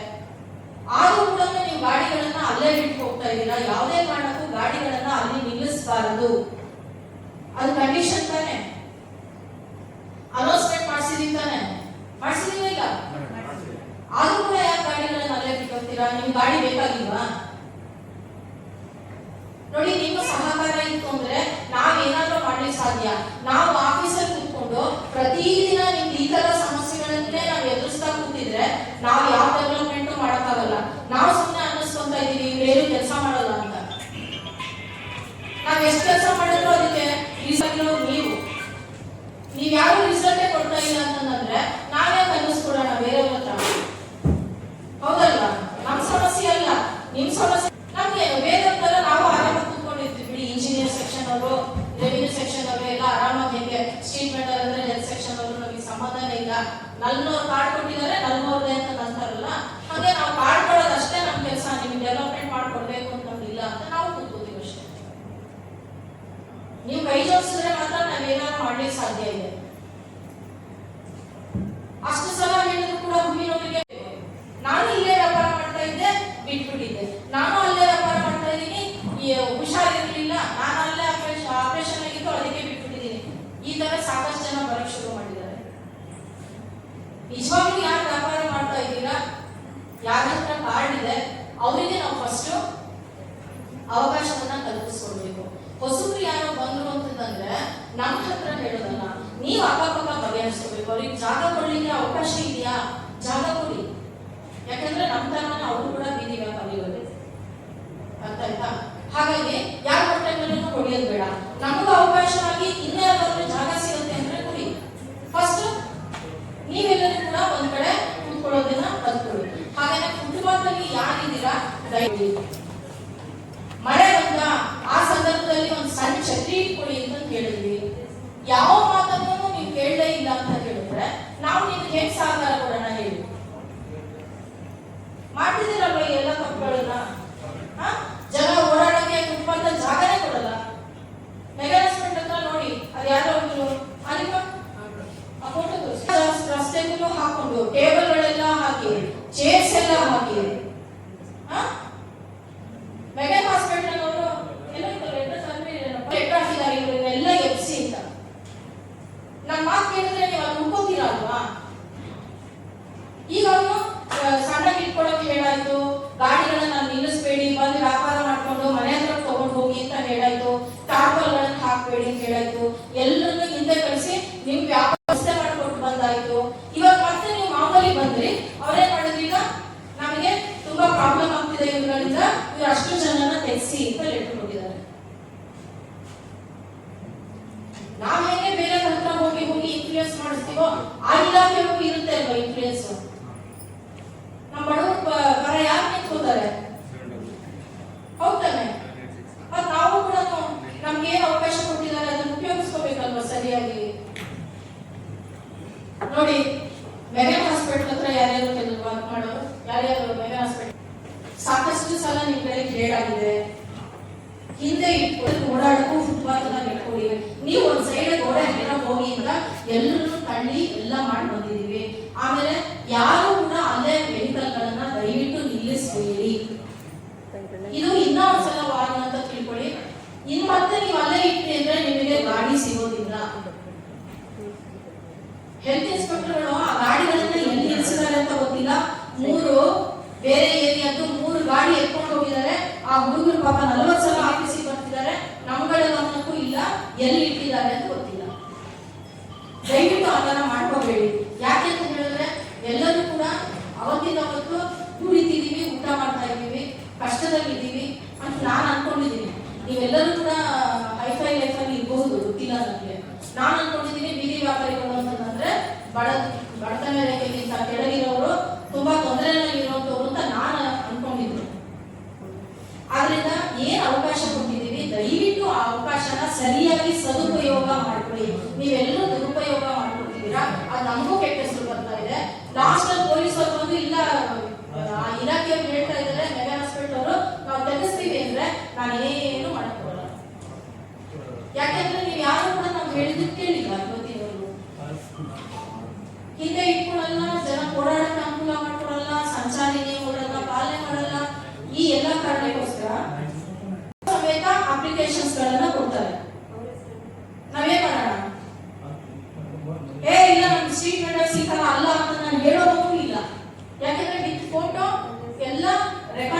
ಆದ್ರೂ ಕೂಡ ನೀವು ಗಾಡಿಗಳನ್ನ ಅಲ್ಲೇ ಬಿಟ್ಟು ಹೋಗ್ತಾ ಇದ್ದೀರಾ. ಯಾವುದೇ ಕಾರಣಕ್ಕೂ ಗಾಡಿಗಳನ್ನ ಅಲ್ಲಿ ನಿಲ್ಲಿಸಬಾರದು. ಅದು ಕಂಡೀಷನ್ ತಾನೆ. ಅನೌನ್ಸ್ಮೆಂಟ್ ಮಾಡಿಸಿದೀವಿ ನಿಮ್ಗೆ ಗಾಡಿ ಬೇಕಾಗಿಲ್ವಾ? ನೋಡಿ, ನಿಮ್ಮ ಸಹಕಾರ ಇತ್ತು ಅಂದ್ರೆ ನಾವೇನಾದ್ರೂ ಮಾಡ್ಲಿಕ್ಕೆ ಸಾಧ್ಯ. ನಾವು ಆಫೀಸಲ್ಲಿ ಕೂತ್ಕೊಂಡು ಪ್ರತಿದಿನ ನಿಮ್ಗೆ ಈ ತರ ಸಮಸ್ಯೆಗಳನ್ನೇ ನಾವು ಎದುರಿಸ್ತಾ ಕೂತಿದ್ರೆ ನಾವು ಯಾವ ಡೆವಲಪ್ಮೆಂಟ್ ಮಾಡಕ್ಕಾಗಲ್ಲ. ನಾವು ಸುಮ್ಮನೆ ಅನ್ನಿಸ್ಕೊಂತ ಇದೀವಿ ಇವ್ರೇನು ಕೆಲಸ ಮಾಡಲ್ಲ ಅಂತ. ನಾವ್ ಎಷ್ಟು ಕೆಲಸ ಮಾಡಿದ್ರು ಅದಕ್ಕೆ ನೀವ್ ಯಾರು ರಿಸಲ್ಟೇ ಕೊಡ್ತಾ ಇಲ್ಲ ಅಂತಂದ್ರೆ ನಾವೇ ಅನ್ನಿಸ್ಕೊಡೋಣ ಬೇರೆಯವ್ರ ಹತ್ರ. ಹೌದಲ್ವಾ? ನಮ್ ಸಮಸ್ಯೆ ಅಲ್ಲ, ನಿಮ್ ಸಮಸ್ಯೆ. ನಮ್ಗೆ ಬೇರೆಯವ್ರ ನಾವು ಆರಾಮಾಗಿ ಕೂತ್ಕೊಂಡಿರ್ತೀವಿ ಬಿಡಿ. ಇಂಜಿನಿಯರ್ ಸೆಕ್ಷನ್ ಅವರು, ರೆವಿನ್ಯೂ ಸೆಕ್ಷನ್ ಅವರು ಎಲ್ಲ ಆರಾಮಾಗಿ ಹೆಂಗೆ ಸ್ಟ್ರೀಟ್ ವೆಂಡರ್ ಅಂದ್ರೆ ಹೆಲ್ತ್ ಸೆಕ್ಷನ್ ಅವರು ನಮಗೆ ಸಂಬಂಧನೇ ಇಲ್ಲ. ನಲ್ನವ್ರು ಕಾರ್ಡ್ ಕೊಟ್ಟಿದ್ದಾರೆ ನಲ್ನವ್ರದೇ ಅಂತ ಅಂತಾರಲ್ಲ, ಹಾಗೆ ನಾವು ಕಾರ್ಡ್ ಕೊಡೋದಷ್ಟೇ ನಮ್ ಕೆಲಸ. ನಿಮ್ಗೆ ಡೆವಲಪ್ಮೆಂಟ್ ಮಾಡ್ಕೊಡ್ಬೇಕು ಅಂತಂದಿಲ್ಲ ಅಂತ ನಾವು ಕೂತ್ಕೋತೀವಿ ಅಷ್ಟೇ. ನೀವು ಕೈ ಜೋಡಿಸಿದ್ರೆ ಮಾತ್ರ ನಾವೇನಾದ್ರು ಮಾಡ್ಲಿಕ್ಕೆ ಸಾಧ್ಯ ಇದೆ. ಅಷ್ಟು ಸಲ ಹೇಳಿದ್ರು ಕೂಡ ಹೂವಿನೊಳಗೆ ನಾನು ಇಲ್ಲೇ ವ್ಯಾಪಾರ ಮಾಡ್ತಾ ಇದ್ದೆ, ಬಿಟ್ಬಿಟ್ಟಿದ್ದೆ. ನಾನು ಅಲ್ಲೇ ವ್ಯಾಪಾರ ಮಾಡ್ತಾ ಇದ್ದೀನಿ, ಹುಷಾರಿರ್ಲಿಲ್ಲ, ನಾನು ಅಲ್ಲೇ ಆಪರೇಷನ್ ಆಗಿತ್ತು, ಅದಕ್ಕೆ ಬಿಟ್ಬಿಟ್ಟಿದ್ದೀನಿ. ಈ ತರ ಸಾಕಷ್ಟು ಜನ ಬರಕ್ ಶುರು ಮಾಡಿದ್ದಾರೆ. ನಿಜವಾಗ್ಲೂ ಯಾರು ವ್ಯಾಪಾರ ಮಾಡ್ತಾ ಇದ್ದೀರಾ, ಯಾರ ಹತ್ರ ಕಾರ್ಡ್ ಇದೆ, ಅವರಿಗೆ ನಾವು ಫಸ್ಟ್ ಅವಕಾಶವನ್ನ ಕಲ್ಪಿಸ್ಕೊಡ್ಬೇಕು. ಹೊಸಬ್ರು ಯಾರೋ ಬಂದ್ರು ಅಂತಂದ್ರೆ ನಮ್ಮ ಹತ್ರ ಹೇಳೋದಲ್ಲ, ನೀವು ಅಕ್ಕಪಕ್ಕ ಬಗೆಹರಿಸ್ಕೋಬೇಕು. ಅವ್ರಿಗೆ ಜಾಗ ಕೊಡ್ಲಿಕ್ಕೆ ಅವಕಾಶ ಇದೆಯಾ, ಜಾಗ ಕೊಡಿ. ಯಾಕಂದ್ರೆ ನಮ್ಮ ತರನ ಅವರು ಕೂಡ ಬೀದಿ ವ್ಯಾಪಾರಿಗಳು, ಅರ್ಥ ಆಯ್ತಾ? ಹಾಗಾಗಿ ಯಾರ ಹೊಟ್ಟೆಗಳನ್ನು ಕೊಡಿಯೋದು ಬೇಡ. ನಮಗೂ ಅವಕಾಶವಾಗಿ ಇನ್ಯಾರಾದ್ರೂ ಜಾಗ ಸಿಗುತ್ತೆ ಅಂದ್ರೆ ಕೊಡಿ. ಫಸ್ಟ್ ನೀವೆಲ್ಲರೂ ಕೂಡ ಒಂದ್ ಕಡೆ ಕೂತ್ಕೊಳ್ಳೋದನ್ನ ಕಲ್ತ್ಕೊಳ್ಳಿ. ಹಾಗಾಗಿ ಕುಟುಂಬದಲ್ಲಿ ಯಾರಿದ್ದೀರಾ ದಯವಿಟ್ಟು ಮಳೆ ಬಂದ ಆ ಸಂದರ್ಭದಲ್ಲಿ ಒಂದು ಸಣ್ಣ ಛತ್ರಿ ಇಟ್ಕೊಡಿ ಅಂತ ಹೇಳಿದ್ವಿ. ಯಾವ ಮಾತನ್ನು ನೀವು ಕೇಳಲೇ ಇಲ್ಲ ಅಂತ ಹೇಳಿದ್ರೆ ನಾವು ನಿಮ್ಗೆ ಹೇಗೆ ಸಹಕಾರ ಕೊಡೋಣ ಹೇಳಿ? ಮಾಡ್ತಿದ್ದೀರಲ್ವ ಈ ಎಲ್ಲ ತಪ್ಪುಗಳನ್ನ? ಜನ ಓಡಾಡಕ್ಕೆ ಕುಟುಂಬದ ಜಾಗನೇ ಕೊಡಲ್ಲ. ಮೆಗಾಸ್ಮೆಂಟ್ ಹತ್ರ ನೋಡಿ, ಅದು ಯಾರೋ ರಸ್ತೆಗೂ ಹಾಕೊಂಡು ಟೇಬಲ್ಗಳೆಲ್ಲ ಹಾಕಿ, ಚೇರ್ಸ್ ಎಲ್ಲ ಹಾಕಿ, ಮೆಗನ್ ಹಾಸ್ಪಿಟಲ್ ಅವರು ಎಲ್ಲ ಎಪ್ಸಿ ಅಂತ ನಮ್ಮ ಮಾತು ಕೇಳಿದ್ರೆ ನೀವು ಅಲ್ಲಿ ಉಳ್ಕೋತೀರಾ ಅಲ್ವಾ? ಈಗ ಅವನು ಸಣ್ಣ ಇಟ್ಕೊಳಕ್ ಹೇಳಾಯ್ತು, ಗಾಡಿಗಳನ್ನ ನಿಲ್ಲಿಸ್ಬೇಡಿ, ಬಂದು ವ್ಯಾಪಾರ ಮಾಡ್ಕೊಂಡು ಮನೆ ಹತ್ರ ತಗೊಂಡು ಹೋಗಿ ಅಂತ ಹೇಳಾಯ್ತು, ಟಾರ್ಪಲ್ಗಳನ್ನ ಹಾಕ್ಬೇಡಿ ಅಂತ ಹೇಳಾಯ್ತು, ಎಲ್ಲರನ್ನು ಹಿಂದೆ ಕಳಿಸಿ ನಿಮ್ ವ್ಯಾಪಾರ ವ್ಯವಸ್ಥೆ ಮಾಡ್ಕೊಟ್ಟು ಬಂದಾಯ್ತು. ಇವಾಗ ಮತ್ತೆ ನೀವು ಮಾಮೂಲಿ ಬಂದ್ರಿ, ಅವ್ರೇನ್ ಮಾಡಿದ್ರಿ, ಈಗ ನಮಗೆ ತುಂಬಾ ಪ್ರಾಬ್ಲಮ್ ಆಗ್ತಿದೆ ಇವುಗಳಿಂದ, ಇವ್ರು ಅಷ್ಟು ಜನನ ತೆಗೆಸಿ ಅಂತ ಲೆಟರ್ ಕೊಟ್ಟಿದ್ದಾರೆ. ನಾವ್ ಹೇಗೆ ಬೇರೆ ಹತ್ರ ಹೋಗಿ ಇನ್ಫ್ಲೂಯೆನ್ಸ್ ಮಾಡಿಸ್ತೀವೋ ಆ ಇಲಾಖೆಗೂ ಇರುತ್ತೆ ಅಲ್ವಾ ಇನ್ಫ್ಲೂಯೆನ್ಸ್. ನಮ್ಮ ಬಡವರು ಪರ ಯಾರು ನಿಂತ್ಕೋತಾರೆ? ಹೌದಾನೆ? ಮತ್ ನಾವು ಕೂಡ ನಮ್ಗೆ ಏನ್ ಅವಕಾಶ ಕೊಟ್ಟಿದ್ದಾರೆ ಅದನ್ನ ಉಪಯೋಗಿಸ್ಕೋಬೇಕಲ್ವಾ ಸರಿಯಾಗಿ. ನೋಡಿ, ಮೆಗನ್ ಹಾಸ್ಪಿಟಲ್ ಹತ್ರ ಯಾರ್ಯಾರು ಕೆಲವು ವರ್ಕ್ ಮಾಡೋರು, ಯಾರ್ಯಾರು ಮೆಗನ್ ಹಾಸ್ಪಿಟಲ್ ಸಾಕಷ್ಟು ಸಲ ನಿಮ್ ಕಡೆ ಹೇಳಾಗಿದೆ. ಹಿಂದೆ ಇಟ್ಕೊಂಡು ಓಡಾಡಕ್ಕೂ ಫುಟ್ಪಾತ್ ಎಲ್ಲ ಇಟ್ಕೊಳ್ಳಿ, ನೀವು ಒಂದ್ ಸೈಡ್ ಗೋಡೆ ಹೋಗಿ ಅಂತ ಎಲ್ಲರೂ ತಳ್ಳಿ ಎಲ್ಲ ಮಾಡಿ ಬಂದಿದೀವಿ. ಆಮೇಲೆ ಯಾರು ಕೂಡ ಅಲ್ಲೇ ವೆಹಿಕಲ್ ಗಳನ್ನ ದಯವಿಟ್ಟು ನಿಲ್ಲಿಸಬೇಡಿ. ಇದು ಇನ್ನ ಒಂದ್ಸಲ ವಾರ್ನ್ ಅಂತ ತಿಳ್ಕೊಳ್ಳಿ. ಇನ್ ಮತ್ತೆ ನೀವು ಅಲ್ಲೇ ಇಟ್ರಿ ಅಂದ್ರೆ ನಿಮಗೆ ಗಾಡಿ ಸಿಗೋದಿಲ್ಲ. ಹೆಲ್ತ್ ಇನ್ಸ್ಪೆಕ್ಟರ್ಗಳು ಆ ಗಾಡಿಗಳನ್ನ ಎಲ್ಲಿ ನಿಲ್ಲಿಸಿದ್ದಾರೆ ಅಂತ ಗೊತ್ತಿಲ್ಲ. 3 ಬೇರೆ ಏರಿಯಾದ್ದು 3 ಗಾಡಿ ಎತ್ಕೊಂಡು ಹೋಗಿದ್ದಾರೆ. ಆ ಹುಡುಗರು ಪಾಪ 40 ಸಲ ಆಫೀಸಿಗೆ ಬರ್ತಿದ್ದಾರೆ, ನಮ್ಗಳ ಗಮನಕ್ಕೂ ಇಲ್ಲ, ಎಲ್ಲಿ ಇಟ್ಟಿದ್ದಾರೆ ಅಂತ ಗೊತ್ತಿಲ್ಲ. ದಯವಿಟ್ಟು ಅದನ್ನ ಮಾಡ್ಕೋಬೇಡಿ. ಯಾಕೆ ಅಂತ ಹೇಳಿದ್ರೆ ಎಲ್ಲರೂ ಕೂಡ ಅವತ್ತಿನ ಅವತ್ತು ದುಡಿತಿದೀವಿ, ಊಟ ಮಾಡ್ತಾ ಇದ್ದೀವಿ, ಕಷ್ಟದಲ್ಲಿದ್ದೀವಿ ಅಂತ ನಾನು ಅನ್ಕೊಂಡಿದ್ದೀನಿ. ನೀವೆಲ್ಲರೂ ಕೂಡ ಹೈಫೈ ಲೈಫಲ್ಲಿ ಇರಬಹುದು, ಗೊತ್ತಿಲ್ಲ ನನಗೆ. ನಾನು ಅನ್ಕೊಂಡಿದ್ದೀನಿ ಬೀದಿ ವ್ಯಾಪಾರಿಗಳು ಅಂತಂದ್ರೆ ಬಡತನ ರೇಖೆಗಿಂತ ಕೆಳಗಿರೋರು, ತುಂಬಾ ತೊಂದರೆಯಲ್ಲಿ ಇರುವಂತವ್ರು ಅಂತ ನಾನು ಅನ್ಕೊಂಡಿದ್ದೀನಿ. ಆದ್ರಿಂದ ಏನ್ ಅವಕಾಶ ಕೊಟ್ಟಿದ್ದೀವಿ, ದಯವಿಟ್ಟು ಆ ಅವಕಾಶನ ಸರಿಯಾಗಿ ಸದುಪಯೋಗ ಮಾಡ್ಕೊಳ್ಳಿ. ನೀವೆಲ್ಲರೂ ದುರುಪಯೋಗ ಮಾಡ್ಕೊಳ್ತಿದ್ದೀರಾ, ಅದು ನಮಗೂ ಕೆಟ್ಟ ಹೆಸರು ಬರ್ತಾ ಇದೆ. ಲಾಸ್ಟ್ ಅಲ್ಲಿ ಪೊಲೀಸ್ ಅವ್ರು ಬಂದು ಇಲ್ಲ ಆ ಇಲಾಖೆಯವ್ರು ಹೇಳ್ತಾ ಇದ್ದಾರೆ, ಮೆಗಾ ಹಾಸ್ಪಿಟಲ್ ಅವರು ನಾವು ತೆಗೆಸ್ತೀವಿ ಅಂದ್ರೆ ನಾನು ಏನು ಮಾಡಕ್ ಬರಲ್ಲ. ಯಾಕೆಂದ್ರೆ ನೀವು ಯಾರು ಕೂಡ ನಾವು ಹೇಳಿದ್ದಕ್ಕೆ ಕೇಳಿಲ್ಲ. ಇವತ್ತಿನವರು ಹಿಂದೆ ಇಟ್ಕೊಳ್ಳಲ್ಲ, ಜನ ಓಡಾಡಕ್ಕೆ ಅನುಕೂಲ ಮಾಡ್ಕೊಡಲ್ಲ, ಸಂಚಾರಿ ನಿಯಮಗಳನ್ನ ಪಾಲನೆ ಮಾಡಲ್ಲ. ಈ ಎಲ್ಲ ಕಾರಣಕ್ಕೋಸ್ಕರ ಸಮೇತ ಅಪ್ಲಿಕೇಶನ್ಸ್ ಗಳನ್ನ ಕೊಡ್ತಾರೆ. ನಾವೇನ್ ಮಾಡೋಣ? ಇಲ್ಲ ನಮ್ಗೆ ಸ್ಟ್ರೀಟ್ ವೆಂಡರ್ಸ್ ಈ ತರ ಅಲ್ಲ ಅಂತ ನಾನು ಹೇಳೋದಕ್ಕೂ ಇಲ್ಲ. ಯಾಕಂದ್ರೆ ವಿತ್ ಫೋಟೋ ಎಲ್ಲ ರೆಕಾರ್ಡ್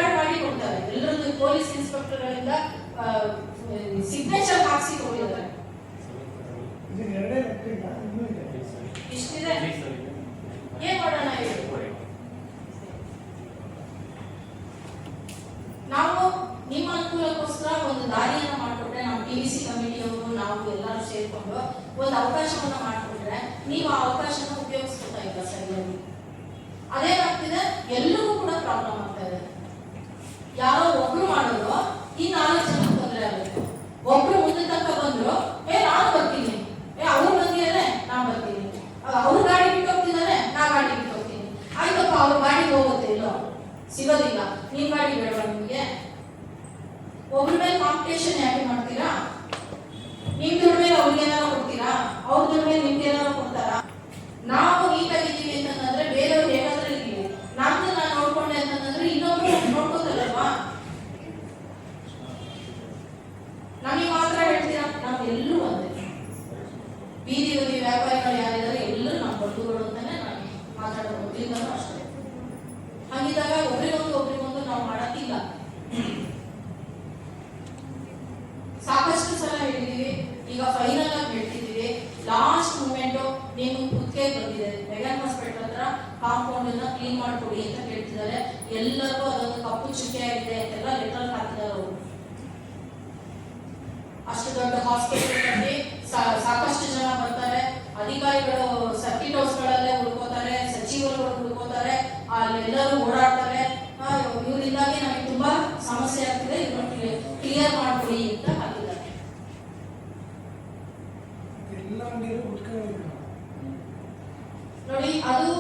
ಸೇರ್ಕೊಂಡು ಒಂದು ಅವಕಾಶವನ್ನ ಮಾಡಿಕೊಂಡ್ರೆ ನೀವು ಆ ಅವಕಾಶನ ಉಪಯೋಗಿಸ್ಕೊತಾ ಇಲ್ಲ ಸರಿಯಾಗಿ. ಅದೇನಾಗ್ತಿದೆ, ಎಲ್ಲರಿಗೂ ಕೂಡ ಪ್ರಾಬ್ಲಮ್ ಆಗ್ತಾ ಇದೆ. ಯಾರೋ ಒಬ್ರು ಮಾಡೋದು ಈ 4 ಜನ ತೊಂದರೆ ಆಗುತ್ತೆ. ಒಬ್ರು ಮುಂದೆ ತನಕ ಬಂದ್ರು, ನಾನು ಬರ್ತೀನಿ, ಅವ್ರು ಬಂದಿದ್ದಾರೆ ನಾನ್ ಬರ್ತೀನಿ, ಅವ್ರ ಗಾಡಿ ಬಿಟ್ಟು ಹೋಗ್ತಿದ್ದಾರೆ ನಾ ಗಾಡಿ ಬಿಟ್ಟು ಹೋಗ್ತೀನಿ. ಆಯ್ತಪ್ಪ, ಅವ್ರ ಗಾಡಿ ಹೋಗುತ್ತೆ, ಇಲ್ಲೋ ಸಿಗೋದಿಲ್ಲ, ನಿಮ್ ಗಾಡಿ ಬೇಡ ನಿಮ್ಗೆ. ಒಬ್ರ ಮೇಲೆ ಕಾಂಪಿಟೇಷನ್ ಯಾಕೆ ಮಾಡ್ತೀರಾ? ನಿಮ್ ದುಡ್ಡ ಮೇಲೆ ಅವ್ರಿಗೆ ಏನಾರು ಕೊಡ್ತೀರಾ? ಅವ್ರ ದುಡ್ಡ ಮೇಲೆ ನಿಮ್ಗೆ ಏನಾರು ಕೊಡ್ತಾರಾ? ನಾವು ನೀಟಾಗಿದ್ದೀವಿ ಅಂತಂದ್ರೆ ಬೇರೆಯವ್ರು ಹೇಗಾದ್ರೂ ಇರ್ಲಿ, ನಮ್ದು ನಾನು ನೋಡ್ಕೊಂಡೆ ಅಂತಂದ್ರೆ ಇನ್ನೊಬ್ರು ನೋಡ್ಕೋತಾರಲ್ವಾ? ನಮಗೆ ಮಾತ್ರ ಹೇಳ್ತೀರಾ? ನಾವೆಲ್ಲರೂ ಒಂದೇ. ಬೀದಿ ಬದಿ ವ್ಯಾಪಾರಿಗಳು ಯಾರಿದ್ದಾರೆ ಎಲ್ಲರೂ ನಮ್ಮ ಬಂಧುಗಳು ಅಂತಾನೆ ನಾನು ಮಾತಾಡೋದು. ಮೊದಲಿಂದನೂ ಅಷ್ಟೇ. ಹಾಗಿದ್ದಾಗ ಒಬ್ರಿಗೊಂದು ನಾವು ಮಾಡಕ್ಕಿಲ್ಲ. ಸಾಕಷ್ಟು ಸಲ ಹೇಳಿದೀವಿ, ಈಗ ಫೈನಲ್ ಆಗಿ ಹೇಳ್ತಿದೀವಿ. ಲಾಸ್ಟ್ ಮೂಮೆಂಟ್ ನೀವು ಕುತ್ತಿಗೆ ಬಂದಿದೆ, ಮೆಗನ್ ಹಾಸ್ಪಿಟಲ್ ಹತ್ರ ಕಾಂಪೌಂಡ್ ಅನ್ನ ಕ್ಲೀನ್ ಮಾಡ್ಕೊಡಿ ಅಂತ ಕೇಳ್ತಿದ್ದಾರೆ. ಎಲ್ಲರಿಗೂ ಅದೊಂದು ಕಪ್ಪು ಚುಕ್ಕೆ ಆಗಿದೆ ಅಂತೆಲ್ಲ ಲೆಟರ್ ಹಾಕಿದ್ದಾರೆ ಅವರು. ಅಷ್ಟು ದೊಡ್ಡ ಹಾಸ್ಪಿಟಲ್ ಸಾಕಷ್ಟು ಜನ ಬರ್ತಾರೆ, ಅಧಿಕಾರಿಗಳು ಸರ್ಕಿಟ್ ಹೌಸ್ ಗಳಲ್ಲೇ ಉಳ್ಕೋತಾರೆ, ಸಚಿವರುಗಳು ಉಳ್ಕೋತಾರೆ, ಅಲ್ಲೆಲ್ಲರೂ ಓಡಾಡ್ತಾರೆ. ಇವರಿಂದಾಗಿ ನಮಗೆ ತುಂಬಾ ಸಮಸ್ಯೆ ಆಗ್ತಿದೆ, ಇದನ್ನು ಕ್ಲಿಯರ್ ಮಾಡ್ಕೊಡಿ ಅಂತ ಹಾಕಿದ್ದಾರೆ. ನೋಡಿ, ಅದು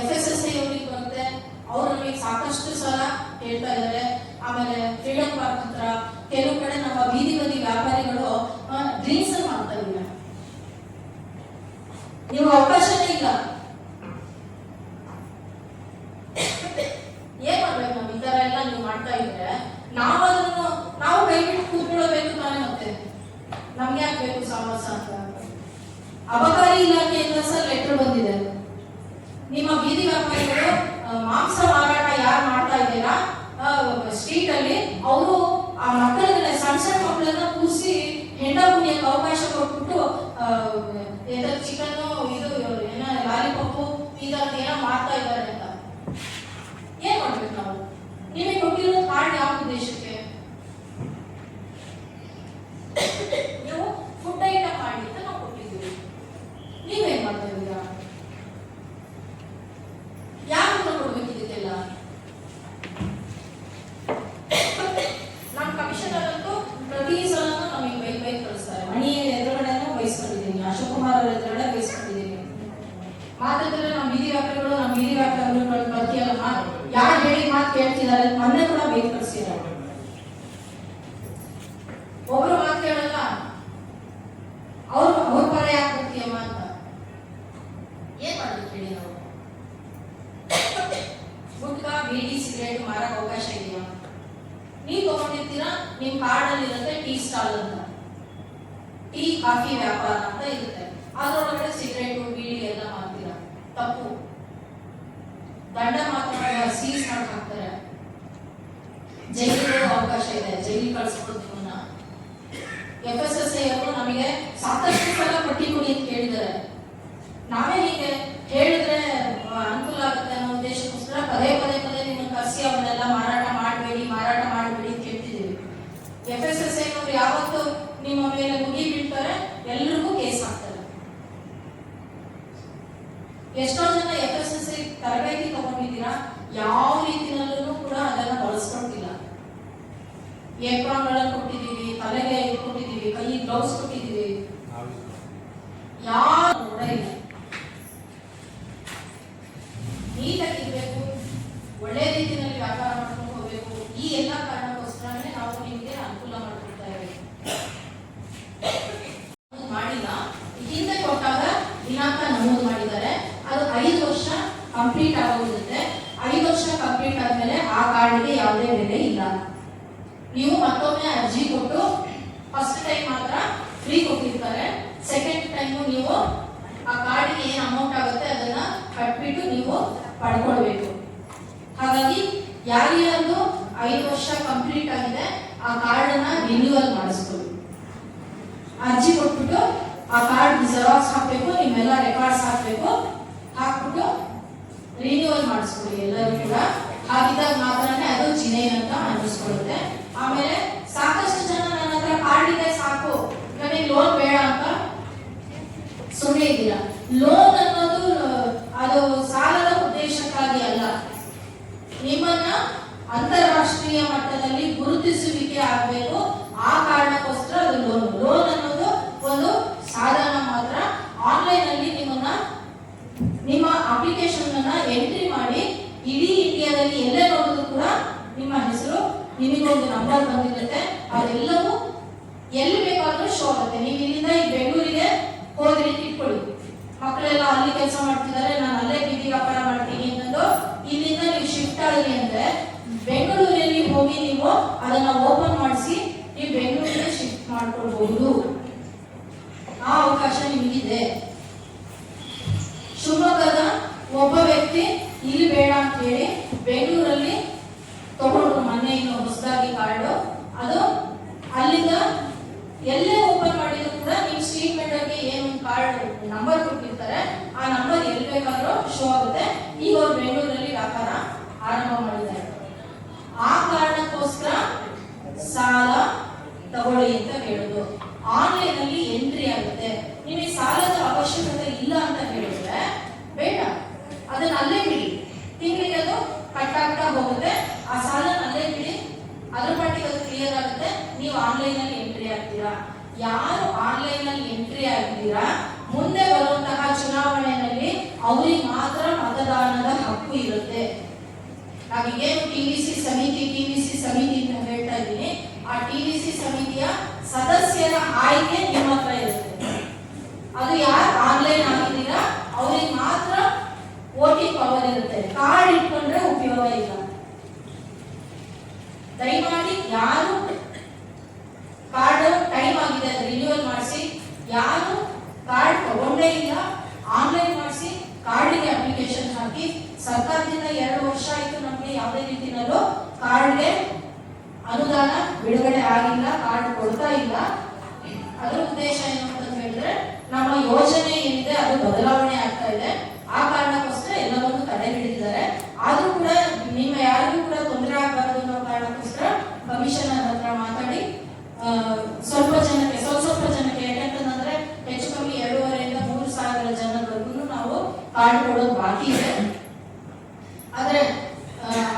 FSSAI ಅವ್ರಿಗೆ ಬರುತ್ತೆ. ಅವ್ರು ನಮಗೆ ಸಾಕಷ್ಟು ಸಲ ಹೇಳ್ತಾ ಇದ್ದಾರೆ. ಆಮೇಲೆ ಫ್ರೀಡಂ ಪಾರ್ಕ್ ಹತ್ರ ಕೆಲವು ಕಡೆ ನಮ್ಮ ಬೀದಿ ಬದಿ ವ್ಯಾಪಾರಿಗಳು ಡ್ರಿಂಕ್ಸ್ ಮಾಡ್ತಾ ಇದ್ದಾರೆ. ನೀವು ಅವಕಾಶನೇ ಇಲ್ಲ. ಏನ್ ಮಾಡ್ಬೇಕು ನಾವು? ಈ ತರ ಎಲ್ಲ ನೀವು ಮಾಡ್ತಾ ಇದ್ರೆ ನಾವು ಕೈ ಬಿಟ್ಟು ಕೂತ್ಕೊಳ್ಳಬೇಕು ತಾನೇ. ಮತ್ತೆ ನಮ್ಗೆ ಯಾಕೆ ಬೇಕು ಸಮಾಸ ಅಂತ? ಅಬಕಾರಿ ಇಲಾಖೆಯಿಂದ ಸರ್ ಲೆಟರ್ ಬಂದಿದೆ. ನಿಮ್ಮ ಬೀದಿ ವ್ಯಾಪಾರಿಗಳು ಮಾಂಸ ಮಾರಾಟ ಯಾರು ಮಾಡ್ತಾ ಇದ್ದೀರಾ ಸ್ಟ್ರೀಟ್ ಅಲ್ಲಿ, ಅವರು ಆ ಮಕ್ಕಳನ್ನ ಸಣ್ಣ ಮಕ್ಕಳನ್ನ ಕೂರಿಸಿ ಹೆಂಡ ಕುಣಿಯಕ್ಕೆ ಅವಕಾಶ ಕೊಟ್ಬಿಟ್ಟು ಚಿಕನ್ ಇದು ಏನ ಲಾಲಿಪಾಪು ಈ ತರದ್ ಏನೋ ಮಾಡ್ತಾ ಇದ್ದಾರೆ ಅಂತ. ಏನ್ ಮಾಡ್ಬೇಕು ನಾವು? ನಿಮಗೆ ಕೊಟ್ಟಿರೋ ಕಾರ್ಡ್ ಯಾವ ಉದ್ದೇಶಕ್ಕೆ? ನೀವು ಫುಡ್ ಐಟಮ್ ಮಾಡಿ ಅಂತ ನಾವು ಕೊಟ್ಟಿದ್ದೀವಿ. ನೀವೇನ್ ಮಾಡ್ತಾ ಇದ್ದೀರಾ? ಯಾರು ಕೊಡ್ಬೇಕು ಇದಕ್ಕೆಲ್ಲ? ನಮ್ಮ ಕಮಿಷನರ್ ಅಂತೂ ಪ್ರತಿ ಸಲ ನಮಗೆ ಬೈಕ್ ಕಳಿಸ್ತಾರೆ. ಮಣಿ ಎದುರುಗಡೆನೂ ಬಯಸ್ಕೊಂಡಿದ್ದೀನಿ, ಅಶೋಕ್ ಕುಮಾರ್ ಅವರ ಎದುರುಗಡೆ ಬಯಸ್ಕೊಂಡಿದ್ದೀನಿ. ಮಾತಾಡಿದ್ರೆ ನಮ್ಮ ಬೀದಿ ವ್ಯಾಪಾರಿಗಳು ಬರ್ತೀಯಲ್ಲ, ಯಾರು ಹೇಳಿ ಮಾತು ಕೇಳ್ತಿದ್ದಾರೆ, ಮೊನ್ನೆ ಕೂಡ ಬೈಕ್ ಕಳಿಸಿದ್ದಾರೆ. ಒಬ್ರು ಮಾತು ಕೇಳಲ್ಲ, ಅವ್ರ ಪರ ಯಾಕೆ ಬರ್ತೀಯಮ್ಮ ಅಂತ. ಏನ್ ಮಾಡ್ಬೇಕು ಹೇಳಿ ನಾವು? ಗುಟ್ಕಾ ಬೀಡಿ ಸಿಗರೇಟ್ ಮಾರಕ್ ಅವಕಾಶ ಇದೆಯಾ? ನೀವು ತಗೊಂಡಿರ್ತೀರಾ, ನಿಮ್ ಕಾರ್ಡ್ ಅಲ್ಲಿ ಇರುತ್ತೆ ಟೀ ಸ್ಟಾಲ್ ಅಂತ, ಟೀ ಕಾಫಿ ವ್ಯಾಪಾರ ಅಂತ ಇರುತ್ತೆ. ಅದರೊಳಗಡೆ ಸಿಗರೇಟು ಬೀಡಿ ಎಲ್ಲ ಮಾಡ್ತೀರಾ, ತಪ್ಪು. ದಂಡ ಮಾತ್ರ ಸೀಸ್ ಮಾಡಿ ಹಾಕ್ತಾರೆ. ಜೈಲಿಗೆ ಅವಕಾಶ ಇದೆ, ಜೈಲಿಗೆ ಕಳಿಸ್ಕೊಡ್ತೀವಿ. FSSAI ಅವರು ನಮಗೆ ಸಾಕಷ್ಟು ಸಲ ಪಟ್ಟಿ ಕೊಡಿ ಅಂತ ಕೇಳಿದ್ದಾರೆ. ನಾವೇ ಹೀಗೆ ಹೇಳಿದ್ರೆ ಅನುಕೂಲ ಆಗುತ್ತೆ ಅನ್ನೋ ಉದ್ದೇಶಕ್ಕೋಸ್ಕರ ಪದೇ ನಿಮ್ಮನ್ನು ಕರೆಸಿ ಅವನ್ನೆಲ್ಲ ಮಾರಾಟ ಮಾಡಬೇಡಿ ಅಂತ ಕೇಳ್ತಿದ್ದೀವಿ. FSSAI ಅವರು ಯಾವತ್ತು ನಿಮ್ಮ ಮೇಲೆ ಮುಗಿ ಬೀಳ್ತಾರೆ, ಎಲ್ರಿಗೂ ಕೇಸ್ ಹಾಕ್ತಾರೆ. ಎಷ್ಟೋ ಜನ FSSAI ತರಬೇತಿ ತಗೊಂಡಿದ್ದೀರಾ, ಯಾವ ರೀತಿನಲ್ಲೂ ಕೂಡ ಅದನ್ನ ಬಳಸ್ಕೊಳ್ತಿಲ್ಲ. ಏಪ್ರಾನ್ಗಳನ್ನು ಕೊಟ್ಟಿದ್ದೀವಿ, ತಲೆಗೆ ಕೊಟ್ಟಿದ್ದೀವಿ, ಕೈ ಗ್ಲೌಸ್ ಕೊಟ್ಟಿದ್ದೀವಿ, ಯಾರು ಕೂಡ ಇಲ್ಲ. ನೀಟಾಗಿರ್ಬೇಕು, ಒಳ್ಳೆ ರೀತಿಯಲ್ಲಿ ವ್ಯಾಪಾರ ಮಾಡ್ಕೊಂಡು ಹೋಗ್ಬೇಕು. ಈ ಎಲ್ಲ ಕಾರಣಕ್ಕೋಸ್ಕರನೇ ನಾವು ನಿಮಗೆ ಅನುಕೂಲ ಮಾಡ್ಕೊಡ್ತಾ ಇದ್ದೀವಿ. ಮಾಡಿಲ್ಲ, ಹಿಂದೆ ಕೊಟ್ಟಾಗ ದಿನಾಂಕ ನಮೂದು ಮಾಡಿದ್ದಾರೆ. ಅದು 5 ವರ್ಷ ಕಂಪ್ಲೀಟ್ ಆಗೋಗುತ್ತೆ. 5 ವರ್ಷ ಕಂಪ್ಲೀಟ್ ಆದ್ಮೇಲೆ ಆ ಕಾರ್ಡ್ಗೆ ಯಾವುದೇ ಬೆಲೆ ಇಲ್ಲ. ನೀವು ಮತ್ತೊಮ್ಮೆ ಅರ್ಜಿ ಕೊಟ್ಟು ಫಸ್ಟ್ ಟೈಮ್ ಮಾತ್ರ ಫ್ರೀ ಕೊಟ್ಟಿರ್ತಾರೆ. ಸೆಕೆಂಡ್ ಟೈಮ್ ನೀವು ಆ ಕಾರ್ಡ್ಗೆ ಏನು ಅಮೌಂಟ್ ಆಗುತ್ತೆ ಅದನ್ನ ಕಟ್ಬಿಟ್ಟು ನೀವು ಪಡ್ಕೊಳ್ಬೇಕು. ಹಾಗಾಗಿ ಯಾರ್ಯಾರು 5 ವರ್ಷ ಕಂಪ್ಲೀಟ್ ಆಗಿದೆ ಆ ಕಾರ್ಡ್ ಅನ್ನ ರಿನ್ಯೂವಲ್ ಮಾಡಿಸ್ಕೊಳ್ಳಿ. ಅರ್ಜಿ ಕೊಟ್ಬಿಟ್ಟು ಆ ಕಾರ್ಡ್ ಜೆರಾಕ್ಸ್ ಹಾಕ್ಬೇಕು, ನಿಮ್ಮೆಲ್ಲ ರೆಕಾರ್ಡ್ಸ್ ಹಾಕ್ಬೇಕು, ಹಾಕ್ಬಿಟ್ಟು ರಿನ್ಯೂವಲ್ ಮಾಡಿಸ್ಕೊಳ್ಳಿ ಎಲ್ಲರೂ ಕೂಡ. ಹಾಗಿದ್ದಾಗ ಮಾತ್ರನೇ ಅದು ಜಿನೇನ್ ಅಂತ ಅನ್ನಿಸ್ಕೊಳ್ಳುತ್ತೆ. ಆಮೇಲೆ ಸಾಕಷ್ಟು ಜನ ನನ್ನ ಹತ್ರ ಕಾರ್ಡ್ ಇದೆ ಸಾಕು, ನನಗೆ ಲೋನ್ ಬೇಡ ಅಂತ ಸುಮ್ಮನೆ ಇದ್ದೀರಾ. ಲೋನ್ ಅನ್ನೋದು ಅದು ಸಾಲದ ಉದ್ದೇಶಕ್ಕಾಗಿ ಅಲ್ಲ, ನಿಮ್ಮನ್ನ ಅಂತಾರಾಷ್ಟ್ರೀಯ ಮಟ್ಟದಲ್ಲಿ ಗುರುತಿಸುವಿಕೆ ಆಗಬೇಕು, ಆ ಕಾರಣಕ್ಕೋಸ್ಕರ ಅದು ಲೋನ್ ಅನ್ನೋದು ಒಂದು ಸಾಧನ ಮಾತ್ರ. ಆನ್ಲೈನ್ ಅಲ್ಲಿ ನಿಮ್ಮ ಅಪ್ಲಿಕೇಶನ್ ಅನ್ನ ಎಂಟ್ರಿ ಮಾಡಿ ಇಡೀ ಇಂಡಿಯಾದಲ್ಲಿ ಎಲ್ಲೇ ನೋಡಿದ್ರು ಕೂಡ ನಿಮ್ಮ ಹೆಸರು, ನಿಮಗೊಂದು ನಂಬರ್ ಬಂದಿರುತ್ತೆ, ಅದೆಲ್ಲವೂ ಎಲ್ಲಿ ಬೇಕಾದ್ರೂ ಶೋ ಆಗುತ್ತೆ. ನೀವು ಇಲ್ಲಿಂದ ಈ ಬೆಂಗಳೂರಿಗೆ ಹೋದ್ರಿ ಇಟ್ಕೊಳ್ಳಿ, ಮಕ್ಕಳೆಲ್ಲ ಅಲ್ಲಿ ಕೆಲಸ ಮಾಡ್ತಿದ್ದಾರೆ, ನಾನು ಅಲ್ಲೇ ಬೀದಿ ವ್ಯಾಪಾರ ಮಾಡ್ತೀನಿ ಅನ್ನೋದು, ಇಲ್ಲಿಂದ ನೀವು ಶಿಫ್ಟ್ ಆದ್ರಿ ಅಂದ್ರೆ ಬೆಂಗಳೂರಲ್ಲಿ ಹೋಗಿ ನೀವು ಅದನ್ನ ಓಪನ್ ಮಾಡಿಸಿ ನೀವು ಬೆಂಗಳೂರಿಗೆ ಶಿಫ್ಟ್ ಮಾಡ್ಕೊಳ್ಬಹುದು. ಆ ಅವಕಾಶ ನಿಮಗಿದೆ. ಶಿವಮೊಗ್ಗದ ಒಬ್ಬ ವ್ಯಕ್ತಿ ಇಲ್ಲಿ ಬೇಡ ಅಂತ ಹೇಳಿ ಬೆಂಗಳೂರಲ್ಲಿ ತಗೊಂಡ್ರು ಮೊನ್ನೆ ಇನ್ನು ಹೊಸದಾಗಿ ಕಾರ್ಡು. ಅದು ಅಲ್ಲಿಂದ ಎಲ್ಲೇ ಓಪನ್ ಮಾಡಿದ್ರು ಕೂಡ ನಿಮ್ಮ ಸ್ಟ್ರೀಟ್ ಮೆಂಟರ್ಗೆ ಏನು ಕಾರ್ಡ್ ನಂಬರ್ ಕೊಟ್ಟಿರ್ತಾರೆ, ಆ ನಂಬರ್ ಎಲ್ಲಿ ಬೇಕಾದ್ರೂ ಶೋ ಆಗುತ್ತೆ. ಈಗ ಅವ್ರು ಬೆಂಗಳೂರಲ್ಲಿ ವ್ಯಾಪಾರ ಆರಂಭ ಮಾಡಿದ್ದಾರೆ. ಆ ಕಾರಣಕ್ಕೋಸ್ಕರ ಸಾಲ ತಗೊಳ್ಳಿ ಅಂತ ಹೇಳುದು. ಆನ್ಲೈನ್ ಅಲ್ಲಿ ಎಂಟ್ರಿ ಆಗುತ್ತೆ. ನಿಮಗೆ ಸಾಲದ ಅವಶ್ಯಕತೆ ಇಲ್ಲ ಅಂತ ಹೇಳಿದ್ರೆ ಬೇಡ, ಅದನ್ನ ಅಲ್ಲೇ ಬಿಡಿ, ತಿಂಗಳಿಗೆ ಅದು ಕಟ್ಟಾಗ್ತಾ ಹೋಗುತ್ತೆ. ಆ ಸಾಲನ ಅಲ್ಲೇ ಬಿಡಿ, ಅದ್ರ ಪಾಟಿಗೆ ಅದು ಕ್ಲಿಯರ್ ಆಗುತ್ತೆ. ನೀವು ಆನ್ಲೈನ್ ಅಲ್ಲಿ ಎಂಟ್ರಿ ಆಗ್ತೀರಾ. ಯಾರು ಆನ್ಲೈನ್ ಅಲ್ಲಿ ಎಂಟ್ರಿ ಆಗಿದ್ದೀರಾ, ಮುಂದೆ ಬರುವಂತಹ ಚುನಾವಣೆಯಲ್ಲಿ ಅವ್ರಿಗೆ ಮಾತ್ರ ಮತದಾನದ ಹಕ್ಕು ಇರುತ್ತೆ. ನಾವೀಗೇನು ಟಿವಿಸಿ ಸಮಿತಿ ಅಂತ ಹೇಳ್ತಾ ಇದ್ದೀನಿ, ಆ ಟಿವಿಸಿ ಸಮಿತಿಯ ಸದಸ್ಯರ ಆಯ್ಕೆ ನಿಮ್ಮ ಹತ್ರ ಇರುತ್ತೆ. ಅದು ಯಾರು ಆನ್ಲೈನ್ ಆಗಿದ್ದೀರಾ ಅವ್ರಿಗೆ ಮಾತ್ರ ವೋಟಿಂಗ್ ಪವರ್ ಇರುತ್ತೆ. ಕಾರ್ಡ್ ಇಟ್ಕೊಂಡ್ರೆ ಉಪಯೋಗ ಇಲ್ಲ. ದಯಮಾಡಿ ಯಾರು ಕಾರ್ಡ್ ಟೈಮ್ ಆಗಿದೆ ರಿನ್ಯೂವಲ್ ಮಾಡಿಸಿ, ಯಾರು ಕಾರ್ಡ್ ತಗೊಂಡೇ ಇಲ್ಲ ಆನ್ಲೈನ್ ಮಾಡಿಸಿ, ಕಾರ್ಡಿಗೆ ಅಪ್ಲಿಕೇಶನ್ ಹಾಕಿ. ಸರ್ಕಾರದಿಂದ 2 ವರ್ಷ ಆಯ್ತು, ನಮಗೆ ಯಾವುದೇ ರೀತಿಯಲ್ಲೂ ಕಾರ್ಡ್ಗೆ ಅನುದಾನ ಬಿಡುಗಡೆ ಆಗಿಲ್ಲ, ಕಾರ್ಡ್ ಕೊಡ್ತಾ ಇಲ್ಲ. ಅದರ ಉದ್ದೇಶ ಏನು ಅಂತ ಹೇಳಿದ್ರೆ ನಮ್ಮ ಯೋಜನೆ ಏನಿದೆ ಅದು ಬದಲಾವಣೆ ಆಗ್ತಾ ಇದೆ. ಆ ಕಾರಣಕ್ಕೋಸ್ಕರ ಎಲ್ಲವನ್ನು ತಡೆ ಹಿಡಿದಿದ್ದಾರೆ. ಆದ್ರೂ ಕೂಡ ನಿಮ್ಮ ಯಾರಿಗೂ ಕೂಡ ತೊಂದರೆ ಆಗಬಾರದು ಅನ್ನೋ ಕಾರಣಕ್ಕೋಸ್ಕರ ಕಮಿಷನರ್ ಹತ್ರ ಮಾತಾಡಿ ಸ್ವಲ್ಪ ಜನಕ್ಕೆ ಯಾಕಂತಂದ್ರೆ ಹೆಚ್ಚು ಕಮ್ಮಿ 2,500 3 ಸಾವಿರ ಜನರಿಗೂ ನಾವು ಕಾರ್ಡ್ ಕೊಡೋದು ಬಾಕಿ ಇದೆ. ಆದ್ರೆ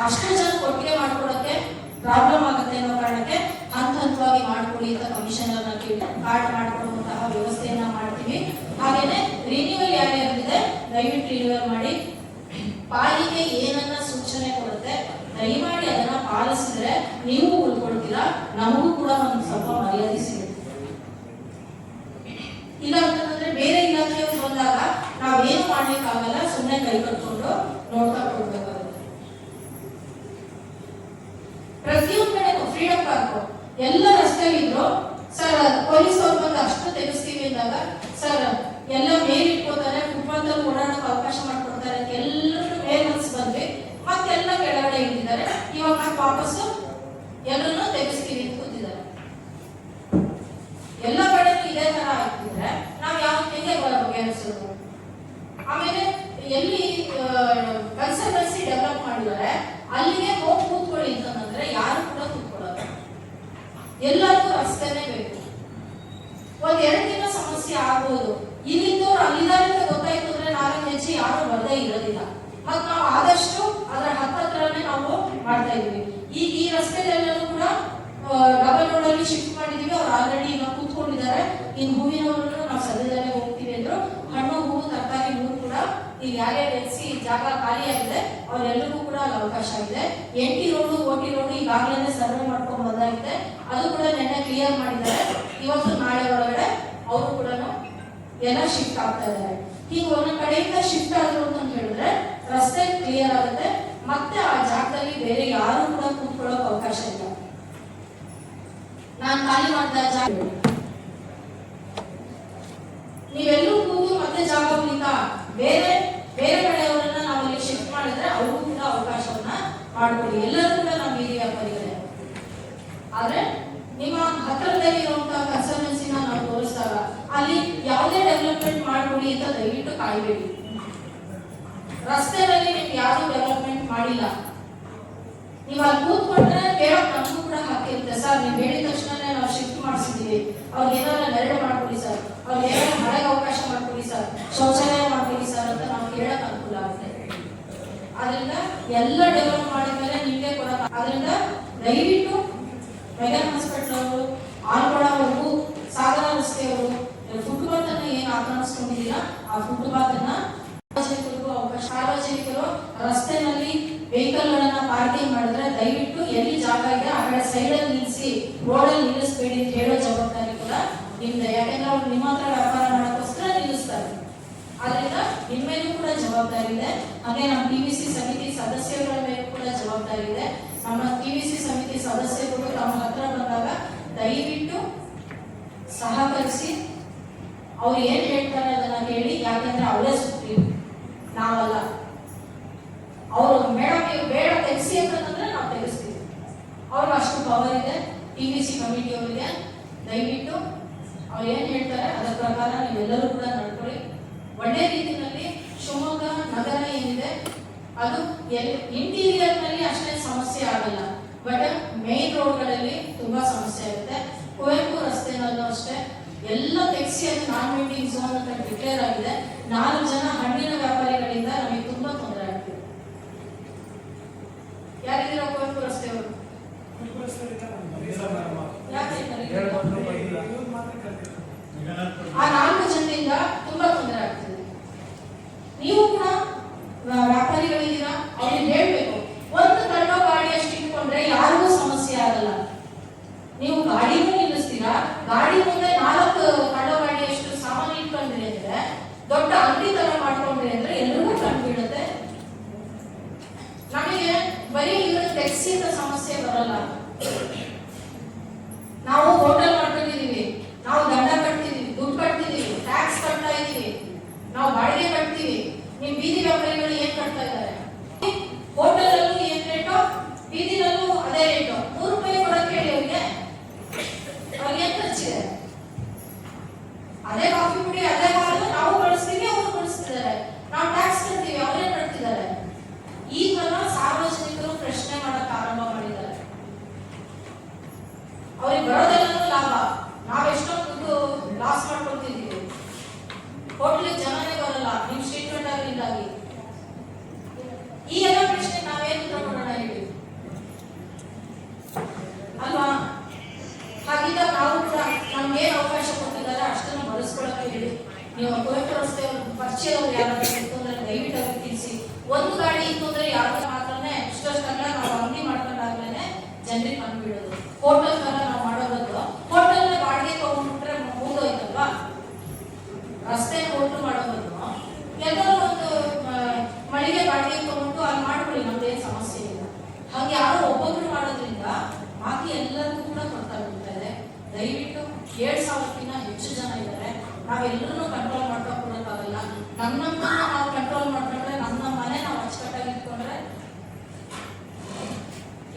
ಅಷ್ಟು ಜನ ಒಟ್ಟಿಗೆ ಮಾಡ್ಕೊಡಕ್ಕೆ ಪ್ರಾಬ್ಲಮ್ ಆಗುತ್ತೆ ಅನ್ನೋ ಕಾರಣಕ್ಕೆ ಹಂತವಾಗಿ ಮಾಡ್ಕೊಳ್ಳಿ ಅಂತ ಕಮಿಷನರ್ ಕೇಳಿ ಕಾರ್ಡ್ ಮಾಡ್ಕೊಳ್ಳುವಂತಹ ವ್ಯವಸ್ಥೆಯನ್ನ ಮಾಡ್ತೀವಿ. ಹಾಗೇನೆ ರಿನ್ಯೂವಲ್ ಯಾರ್ಯಾರಿದೆ ದಯವಿಟ್ಟು ರಿನ್ಯೂವಲ್ ಮಾಡಿ. ಪಾಲಿಕೆ ಏನನ್ನ ಸೂಚನೆ ಕೊಡುತ್ತೆ ದಯಮಾಡಿ ಅದನ್ನ ಪಾಲಿಸಿದ್ರೆ ನೀವು ಉಳ್ಕೊಳ್ತೀರಾ, ನಮಗೂ ಕೂಡ ಒಂದು ಸ್ವಲ್ಪ ಮರ್ಯಾದೆ ಸಿಗುತ್ತೆ. ಇಲ್ಲ ಅಂತಂದ್ರೆ ಬೇರೆ ಇಲಾಖೆಯವರು ಬಂದಾಗ ನಾವೇನು ಮಾಡ್ಲಿಕ್ಕಾಗಲ್ಲ, ಸುಮ್ಮನೆ ಕೈ ಕಟ್ಕೊಂಡು ನೋಡ್ತಾ ಕೊಡ್ಬೇಕಾಗುತ್ತೆ. ಪ್ರತಿಯೊಂದು ಕಡೆ ಫ್ರೀಡಮ್ ಪಾರ್ಕ್ ಎಲ್ಲ ರಸ್ತೆಯಲ್ಲಿದ್ರು ಸರ್ ಪೊಲೀಸ್ ಅವ್ರು ಬಂದು ಅಷ್ಟು ತೆಗೆಸ್ತೀವಿ ಅಂದಾಗ ಸರ್ ಎಲ್ಲ ಮೇಲ್ ಇಟ್ಕೋತಾರೆ, ಫುಟ್ಪಾತ್ ಅಲ್ಲಿ ಓಡಾಡೋಕೆ ಅವಕಾಶ ಮಾಡ್ಕೊಡ್ತಾರೆ, ಎಲ್ಲರೂ ಮೇಲ್ ಮನ್ಸ್ ಬಂದ್ವಿ, ಮತ್ತೆಲ್ಲ ಕೆಳಗಡೆ ಇಳಿದಿದ್ದಾರೆ. ಇವಾಗ ವಾಪಸ್ಸು ಎಲ್ಲರನ್ನೂ ತೆಗೆಸ್ತೀವಿ ಅಂತ ಕೂತಿದ್ದಾರೆ. ಎಲ್ಲ ಕಡೆ ಇದೇ ತರ ಆಗ್ತಿದ್ರೆ ನಾವ್ ಯಾವ ಹೆಂಗೆ ಬಗೆಹರಿಸೋದು? ಆಮೇಲೆ ಎಲ್ಲಿ ಕನ್ಸಲ್ಟೆನ್ಸಿ ಡೆವಲಪ್ ಮಾಡಿದ್ದಾರೆ ಅಲ್ಲಿಗೆ ಹೋಗಿ ಕೂತ್ಕೊಳ್ಳಿ ಅಂತಂದ್ರೆ ಯಾರು ಕೂಡ ಕೂತ್ಕೊಳ್ಳೋದು, ಎಲ್ಲರಿಗೂ ರಸ್ತೆನೇ ಬೇಕು. 1-2 ದಿನ ಸಮಸ್ಯೆ ಆಗ್ಬೋದು, ಇಲ್ಲಿದ್ದವ್ರು ಅಲ್ಲಿದ್ದಾರೆ ಅಂತ ಗೊತ್ತಾಯ್ತು ಅಂದ್ರೆ 4 ಹೆಜ್ಜೆ ಯಾರು ಬರದೇ ಇರೋದಿಲ್ಲ. ಮತ್ ನಾವು ಆದಷ್ಟು ಅದರ ಹತ್ತತ್ರನೇ ನಾವು ಮಾಡ್ತಾ ಇದೀವಿ. ಈಗ ಈ ರಸ್ತೆಯಲ್ಲೆಲ್ಲರೂ ಕೂಡ ಡಬಲ್ ರೋಡ್ ಅಲ್ಲಿ ಶಿಫ್ಟ್ ಮಾಡಿದೀವಿ. ಅವ್ರು ಆಲ್ರೆಡಿ ಈಗ ಕೂತ್ಕೊಂಡಿದ್ದಾರೆ. ಇನ್ನು ಹೂವಿನವರನ್ನು ನಾವು ಸದ್ಯದಲ್ಲೇ ಹೋಗ್ತೀವಿ ಅಂದ್ರು. ಹಣ್ಣು ಹೂವು ತರಕಾರಿ ಹೂವು ಕೂಡ ಈಗ ಯಾರ್ಯಾರು ಎಲ್ಸಿ ಜಾಗ ಖಾಲಿಯಾಗಿದೆ ಅವರೆಲ್ಲರಿಗೂ ಕೂಡ ಅಲ್ಲಿ ಅವಕಾಶ ಇದೆ. ಎಂಟಿ ರೋಡು ಓಟಿ ರೋಡು ಈಗಾಗಲೇ ಸರ್ವೆ ಮಾಡ್ಕೊಂಡು ಬಂದಾಗಿದೆ, ಅದು ಕೂಡ ನೆನ್ನೆ ಕ್ಲಿಯರ್ ಮಾಡಿದ್ದಾರೆ. ಇವತ್ತು ನಾಳೆ ಒಳಗಡೆ ಅವರು ಕೂಡ ಎಲ್ಲ ಶಿಫ್ಟ್ ಆಗ್ತಾ ಇದ್ದಾರೆ. ಈಗ ಒಂದೊಂದು ಕಡೆಯಿಂದ ಶಿಫ್ಟ್ ಆದ್ರು ಅಂತ ಹೇಳಿದ್ರೆ ರಸ್ತೆ ಕ್ಲಿಯರ್ ಆಗುತ್ತೆ, ಮತ್ತೆ ಆ ಜಾಗದಲ್ಲಿ ಬೇರೆ ಯಾರು ಕೂಡ ಕೂತ್ಕೊಳ್ಳೋಕೆ ಅವಕಾಶ ಇಲ್ಲ. ನಾನು ಖಾಲಿ ಮಾಡಿದ ಜಾಗ ನೀವೆಲ್ಲರೂ ಕೂತು ಮತ್ತೆ ಜಾಗ ಉಳಿತಾ ಬೇರೆ ಬೇರೆ ಕಡೆಯವರನ್ನ ನಾವಲ್ಲಿ ಶಿಫ್ಟ್ ಮಾಡಿದ್ರೆ ಅವ್ರಿಗೂ ಕೂಡ ಅವಕಾಶವನ್ನ ಮಾಡ್ಕೊಳ್ಳಿ. ಎಲ್ಲರೂ ಕೂಡ ನಾವು ಬೀದಿ ವ್ಯಾಪಾರಿಗಳೇ. ಆದ್ರೆ ನಿಮ್ಮ ಹತ್ರದಲ್ಲಿ ಇರುವಂತಹ ಕನ್ಸಲ್ಟೆನ್ಸಿನ ನಾವು ತೋರಿಸಿದಾಗ ಅಲ್ಲಿ ಯಾವುದೇ ಡೆವಲಪ್ಮೆಂಟ್ ಮಾಡ್ಕೊಳ್ಳಿ ಅಂತ ದಯವಿಟ್ಟು ಕಾಯ್ಬೇಡಿ. ರಸ್ತೆಯಲ್ಲಿ ನಿಮ್ಗೆ ಯಾರು ಡೆವಲಪ್ಮೆಂಟ್ ಮಾಡಿಲ್ಲ, ನೀವು ಅಲ್ಲಿ ಕೂತ್ಕೊಂಡ್ರೆ ಕೇಳೋಕೆ ನಮಗೂ ಕೂಡ ಹಾಕಿರುತ್ತೆ. ಸರ್ ನೀವು ಹೇಳಿದ ತಕ್ಷಣ ನಾವು ಶಿಫ್ಟ್ ಮಾಡಿಸಿದ್ದೀವಿ, ಅವ್ರಿಗೆ ಏನಾರ ನೆರಳು ಮಾಡ್ಕೊಡಿ ಸರ್, ಅವ್ರಿಗೆ ಏನಾರ ಮಳೆಗೆ ಅವಕಾಶ ಮಾಡ್ಕೊಡಿ ಸರ್, ಸರ್, ಶೌಚಾಲಯ ಮಾಡ್ತೀವಿ ಸರ್ ಅಂತ ನಾವು ಕೇಳಕ್ ಅನುಕೂಲ ಆಗುತ್ತೆ. ಅದರಿಂದ ಎಲ್ಲ ಡೆವಲಪ್ ಮಾಡಿದ್ಮೇಲೆ ನಿಮಗೆ ಕೊಡಕ್, ಅದರಿಂದ ದಯವಿಟ್ಟು ಮೆಗನ್ ಹಾಸ್ಪಿಟಲ್ ಅವರು, ಆಲ್ಕೊಳವರೆಗೂ, ಸಾಗರ ರಸ್ತೆಯವರು ಫುಟ್ಪಾತ್ ಅನ್ನ ಏನು ಆಕ್ರಮಿಸ್ಕೊಂಡಿಲ್ಲ, ಆ ಫುಟ್ಪಾತ್ ಅನ್ನ ಸಾರ್ವಜನಿಕರು ರಸ್ತೆನಲ್ಲಿ ವೆಹಿಕಲ್ ಗಳನ್ನ ಪಾರ್ಕಿಂಗ್ ಮಾಡಿದ್ರೆ ದಯವಿಟ್ಟು ಎಲ್ಲಿ ಜಾಗ ಇದೆ ಆ ಕಡೆ ಸೈಡ್ ಅಲ್ಲಿ ನಿಲ್ಲಿಸಿ, ರೋಡ್ ಅಲ್ಲಿ ನಿಲ್ಲಿಸಬೇಡಿ ಅಂತ ಹೇಳೋ ಜವಾಬ್ದಾರಿ ಕೂಡ ನಿಮ್ದು. ಯಾಕಂದ್ರೆ ಅವ್ರು ನಿಮ್ಮ ಹತ್ರ ವ್ಯಾಪಾರ ಮಾಡೋಕ್ಕೋಸ್ಕರ ನಿಲ್ಲಿಸ್ತಾರೆ. ಆದ್ರಿಂದ ನಿಮ್ಮ ಮೇಲೂ ಕೂಡ ಜವಾಬ್ದಾರಿ ಇದೆ. ಹಾಗೆ ನಮ್ಮ ಟಿವಿಸಿ ಸಮಿತಿ ಸದಸ್ಯರುಗಳ ಮೇಲೂ ಕೂಡ ಜವಾಬ್ದಾರಿ ಇದೆ. ನಮ್ಮ ಟಿವಿಸಿ ಸಮಿತಿ ಸದಸ್ಯರು ತಮ್ಮ ಹತ್ರ ಬಂದಾಗ ದಯವಿಟ್ಟು ಸಹಕರಿಸಿ ಅವ್ರು ಏನ್ ಹೇಳ್ತಾರೆ ಅದನ್ನ ಕೇಳಿ. ಯಾಕಂದ್ರೆ ಅವರೇ ಸುಪ್ರೀಂ, ನಾವಲ್ಲ. ಅವರು ಮೇಡಮ್ ನೀವು ಬೇಡ ತೆಗಿಸಿ ಅಂತಂದ್ರೆ ನಾವು ತೆಗಿಸ್ತೀವಿ. ಅವ್ರಿಗೆ ಅಷ್ಟು ಪವರ್ ಇದೆ ಟಿವಿಸಿ ಕಮಿಟಿ ಅವರಿಗೆ. ದಯವಿಟ್ಟು ಅವ್ರು ಏನ್ ಹೇಳ್ತಾರೆ ಅದರ ಪ್ರಕಾರ ನೀವೆಲ್ಲರೂ ಕೂಡ ನಡ್ಕೊಳ್ಳಿ. ಒಳ್ಳೆ ರೀತಿಯಲ್ಲಿ ಶಿವಮೊಗ್ಗ ನಗರ ಏನಿದೆ ಅದು ಇಂಟೀರಿಯರ್ ನಲ್ಲಿ ಅಷ್ಟೇ ಸಮಸ್ಯೆ ಆಗಲ್ಲ, ಬಟ್ ಮೇನ್ ರೋಡ್ಗಳಲ್ಲಿ ತುಂಬಾ ಸಮಸ್ಯೆ ಆಗುತ್ತೆ. ಕುವೆಂಪು ರಸ್ತೆನಲ್ಲೂ ಅಷ್ಟೇ ಎಲ್ಲ ತೆಗೆಸಿ ಅದು ನಾನ್ ವೆಂಡಿಂಗ್ ಝೋನ್ ಅಂತ ಡಿಕ್ಲೇರ್ ಆಗಿದೆ. 4 ಜನ ಹಣ್ಣಿನ ವ್ಯಾಪಾರಿಗಳಿಂದ ನಮಗೆ ತುಂಬಾ ತೊಂದರೆ ಆಗ್ತಿದೆ. ಯಾರಿದ್ದೀರಾ ಕುವೆಂಪು ರಸ್ತೆಯವರು? ಆ 4 ಜನರಿಂದ ತುಂಬಾ ತೊಂದರೆ ಆಗ್ತಿದೆ. ನೀವು ಕೂಡ ವ್ಯಾಪಾರಿಗಳಿದ್ದೀರಾ, ಅವ್ರಿಗೆ ಹೇಳ್ಬೇಕು, ಒಂದು ತಳ್ಳೋ ಗಾಡಿ ಅಷ್ಟು ಇಟ್ಕೊಂಡ್ರೆ ಯಾರಿಗೂ ಸಮಸ್ಯೆ ಆಗಲ್ಲ. ನೀವು ಗಾಡಿನೂ ನಿಲ್ಲಿಸ್ತೀರಾ, ಗಾಡಿ ಮುಂದೆ 4 ತಳ್ಳೋ ಗಾಡಿ ಅಷ್ಟು ಸಾಮಾನು ಇಟ್ಕೊಂಡ್ರಿ ಅಂದ್ರೆ, ದೊಡ್ಡ ಅಂಗಡಿ ತರ ಮಾಡ್ಕೊಂಡ್ರಿ ಅಂದ್ರೆ ಎಲ್ರಿಗೂ ಕಂಡು ಬೀಳುತ್ತೆ. ನಮಗೆ ಬರೀ ಇವರು ಟ್ಯಾಕ್ಸಿಯಿಂದ ಸಮಸ್ಯೆ ಬರಲ್ಲ. ನಾವು ಹೋಟೆಲ್ ಮಾಡ್ಕೊಂಡಿದೀವಿ, ನಾವು ದಂಡ ಕಟ್ತಿದೀವಿ, ದುಡ್ಡು ಕಟ್ತಿದೀವಿ, ಟ್ಯಾಕ್ಸ್ ಕಟ್ತಾ ಇದೀವಿ, ನಾವು ಬಾಡಿಗೆ ಕಟ್ತೀವಿ. ನೀವು ಬೀದಿ ವ್ಯಾಪಾರಿಗಳು ಏನ್ ಕಟ್ತಾ ಇದ್ದಾರೆ? ಹೋಟೆಲ್ ಅಲ್ಲೂ ಏನ್ ರೇಟೋ, ಬೀದಿನಲ್ಲೂ ಅದೇ ರೇಟು. 3 ರೂಪಾಯಿ ಕೊಡಕ್ಕೆ ಹೇಳಿ ಅವ್ರಿಗೆ. ಅವ್ರಿಗೆ ಏನ್ ಖರ್ಚಿದೆ? ಅದೇ ಕಾಫಿ ಪುಡಿ, ಅದೇ ಹಾಲು ನಾವು ಬಳಸ್ತೀವಿ, ಅವರು ಬಳಸ್ತಿದ್ದಾರೆ. ನಾವು ಟ್ಯಾಕ್ಸ್ ಕಟ್ತೀವಿ, ಅವರೇ ಕಟ್ತಿದ್ದಾರೆ. ಈ ತರ ಸಾರ್ವಜನಿಕರು ಪ್ರಶ್ನೆ ಮಾಡಕ್ ಆರಂಭ ಮಾಡಿದ್ದಾರೆ. ಅವ್ರಿಗೆ ಬರೋದೆಲ್ಲನೂ ಲಾಭ, ನಾವೆಷ್ಟೊಂದು ದುಡ್ಡು ಲಾಸ್ ಮಾಡ್ಕೊಳ್ತಿದ್ದೀವಿ. ಹೋಟ್ಲಿಗೆ ಜನನೇ ಬರಲ್ಲ ನಿಮ್ ಸ್ಟ್ರೀಟ್ ವೆಂಡರ್ಗಳಿಂದಾಗಿ. ಈ ಎಲ್ಲ ಪ್ರಶ್ನೆ ನಾವೇನು ಉತ್ತರ ಕೊಡೋಣ ಹೇಳಿ ಅಲ್ವಾ? ಹಾಗಿದ್ದಾಗ ನಾವು ಕೂಡ ನಮ್ಗೆ ಏನ್ ಅವಕಾಶ ಕೊಟ್ಟಿದ್ದಾರೆ ಅಷ್ಟನ್ನು ಬಳಸ್ಕೊಳಕ್ಕೆ ಹೇಳಿ. ನೀವು ಕುವೆಂಪು ರಸ್ತೆ ಪರಿಚಯದವ್ರು ಯಾರಾದ್ರೂ ಇತ್ತು ಅಂದ್ರೆ ದಯವಿಟ್ಟು ಅವ್ರಿಗೆ ತಿಳಿಸಿ. ಒಂದು ಗಾಡಿ ಇತ್ತು ಅಂದ್ರೆ ಯಾರ ಮಾತ್ರನೇ ಇಷ್ಟಷ್ಟಲ್ಲ ನಾವು ಅಂಗಡಿ ಮಾಡ್ಕೊಂಡಾಗ್ಲೇನೆ ಜನರಿಗೆ ಕಂಡುಬಿಡೋದು. ಹೋಟೆಲ್ ತರ ನಾವು ಮಾಡೋದು, ಹೋಟೆಲ್ ಬಾಡಿಗೆ ತಗೊಂಡ್ಬಿಟ್ರೆ ಮುಗಿದೋಯ್ತಲ್ವಾ? ರಸ್ತೆ ಹೋಟೆಲ್ ಮಾಡೋದು ಎಲ್ಲರೂ ಒಂದು ಮಳಿಗೆ ಬಾಡಿಗೆ ತಗೊಂಡು ಅಲ್ಲಿ ಮಾಡ್ಕೊಳ್ಳಿ, ನಮ್ದೇನು ಸಮಸ್ಯೆ ಇಲ್ಲ. ಹಾಗೆ ಯಾರೋ ಒಬ್ಬೊಬ್ರು ಮಾಡೋದ್ರಿಂದ ಬಾಕಿ ಎಲ್ಲರಿಗೂ ಕೂಡ ಕೊಡ್ತಾ ಇದೆ. ದಯವಿಟ್ಟು 7,000ಕ್ಕಿಂತ ಹೆಚ್ಚು ಜನ ಇದ್ದಾರೆ. ನಾವೆಲ್ಲರೂ ಕಂಟ್ರೋಲ್ ಮಾಡ್ಕೊಳಕ್ಕಾಗಲ್ಲ. ನಮ್ಮನ್ನ ನಾವು ಕಂಟ್ರೋಲ್ ಮಾಡ್ಕೊಂಡ್ರೆ, ನಮ್ಮ ಮನೆ ನಾವು ಅಚ್ಚುಕಟ್ಟಾಗಿ ಇಟ್ಕೊಂಡ್ರೆ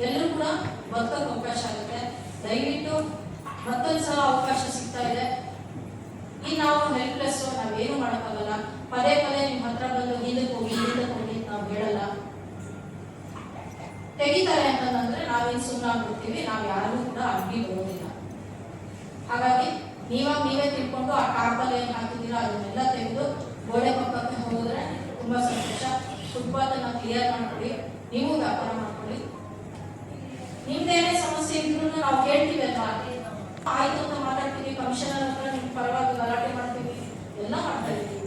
ಎಲ್ಲರೂ ಕೂಡ ಬದುಕಕ್ಕೆ ಅವಕಾಶ ಆಗುತ್ತೆ. ದಯವಿಟ್ಟು ಮತ್ತೊಂದ್ಸಲ ಅವಕಾಶ ಸಿಗ್ತಾ ಇದೆ. ಈಗ ನಾವು ಹೆಲ್ಪ್ಲೆಸ್, ನಾವೇನು ಮಾಡೋಕ್ಕಾಗಲ್ಲ. ಪದೇ ಪದೇ ನಿಮ್ಮ ಹತ್ರ ಬಂದು ಹಿಂದಕ್ಕೆ ಹೋಗಿ ಅಂತ ನಾವು ಹೇಳಲ್ಲ. ತೆಗಿತಾರೆ ಅಂತಂದ್ರೆ ನಾವೇನು ಸುಮ್ಮನಾಗ್ಬಿಡ್ತೀವಿ, ನಾವು ಯಾರಿಗೂ ಕೂಡ ಅಂಗಡಿ ಬರೋದಿಲ್ಲ. ಹಾಗಾಗಿ ನೀವೇ ತಿಳ್ಕೊಂಡು ಆ ಟಾಪಲ್ಲಿ ಏನು ಹಾಕಿದ್ದೀರಾ ಅದನ್ನೆಲ್ಲ ತೆಗೆದು ಗೋಡೆ ಪಕ್ಕಕ್ಕೆ ಹೋದ್ರೆ ತುಂಬಾ ಸಂತೋಷ. ಫುಟ್ಪಾತ್ ಅನ್ನ ಕ್ಲಿಯರ್ ಮಾಡ್ಕೊಳ್ಳಿ, ನೀವು ವ್ಯಾಪಾರ ಮಾಡ್ಕೊಳ್ಳಿ. ನಿಮ್ದೇನೇ ಸಮಸ್ಯೆ ಇದ್ರೂ ನಾವು ಕೇಳ್ತೀವಿ ಅಲ್ವಾ? ಆಯ್ತು ಅಂತ ಮಾತಾಡ್ತೀವಿ, ಕಮಿಷನರ್ ಹತ್ರ ನಿಮ್ ಪರವಾಗಿ ಗಲಾಟೆ ಮಾಡ್ತೀವಿ, ಎಲ್ಲ ಮಾಡ್ತಾ ಇದ್ದೀವಿ.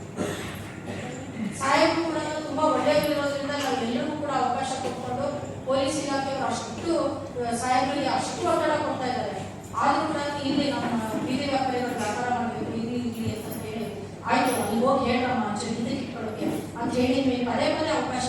ಸಾಹೇಬರು ಕೂಡ ತುಂಬಾ ಒಳ್ಳೆಯದಿರೋದ್ರಿಂದ ನಾವು ಎಲ್ಲರಿಗೂ ಕೂಡ ಅವಕಾಶ ಕೊಟ್ಕೊಂಡು, ಪೊಲೀಸ್ ಇಲಾಖೆಯವರು ಅಷ್ಟು ಸಾಹೇಬರಿಗೆ ಅಷ್ಟು ಒತ್ತಡ ಕೊಡ್ತಾ ಇದ್ದಾರೆ. ಆದ್ರೂ ಕೂಡ ಇಲ್ಲಿ ನಮ್ಮ ಬೀದಿ ವ್ಯಾಪಾರಿಗಳು ವ್ಯಾಪಾರ ಮಾಡಬೇಕು ಇಲ್ಲಿ ಅಂತ ಹೇಳಿ, ಆಯ್ತು ಅಲ್ಲಿ ಹೋಗಿ ಹೇಳಮ್ಮ ಹಿಂದಕ್ಕೆ ಇಟ್ಕೊಳ್ಳೋಕೆ ಅಂತ ಹೇಳಿ ಪದೇ ಪದೇ ಅವಕಾಶ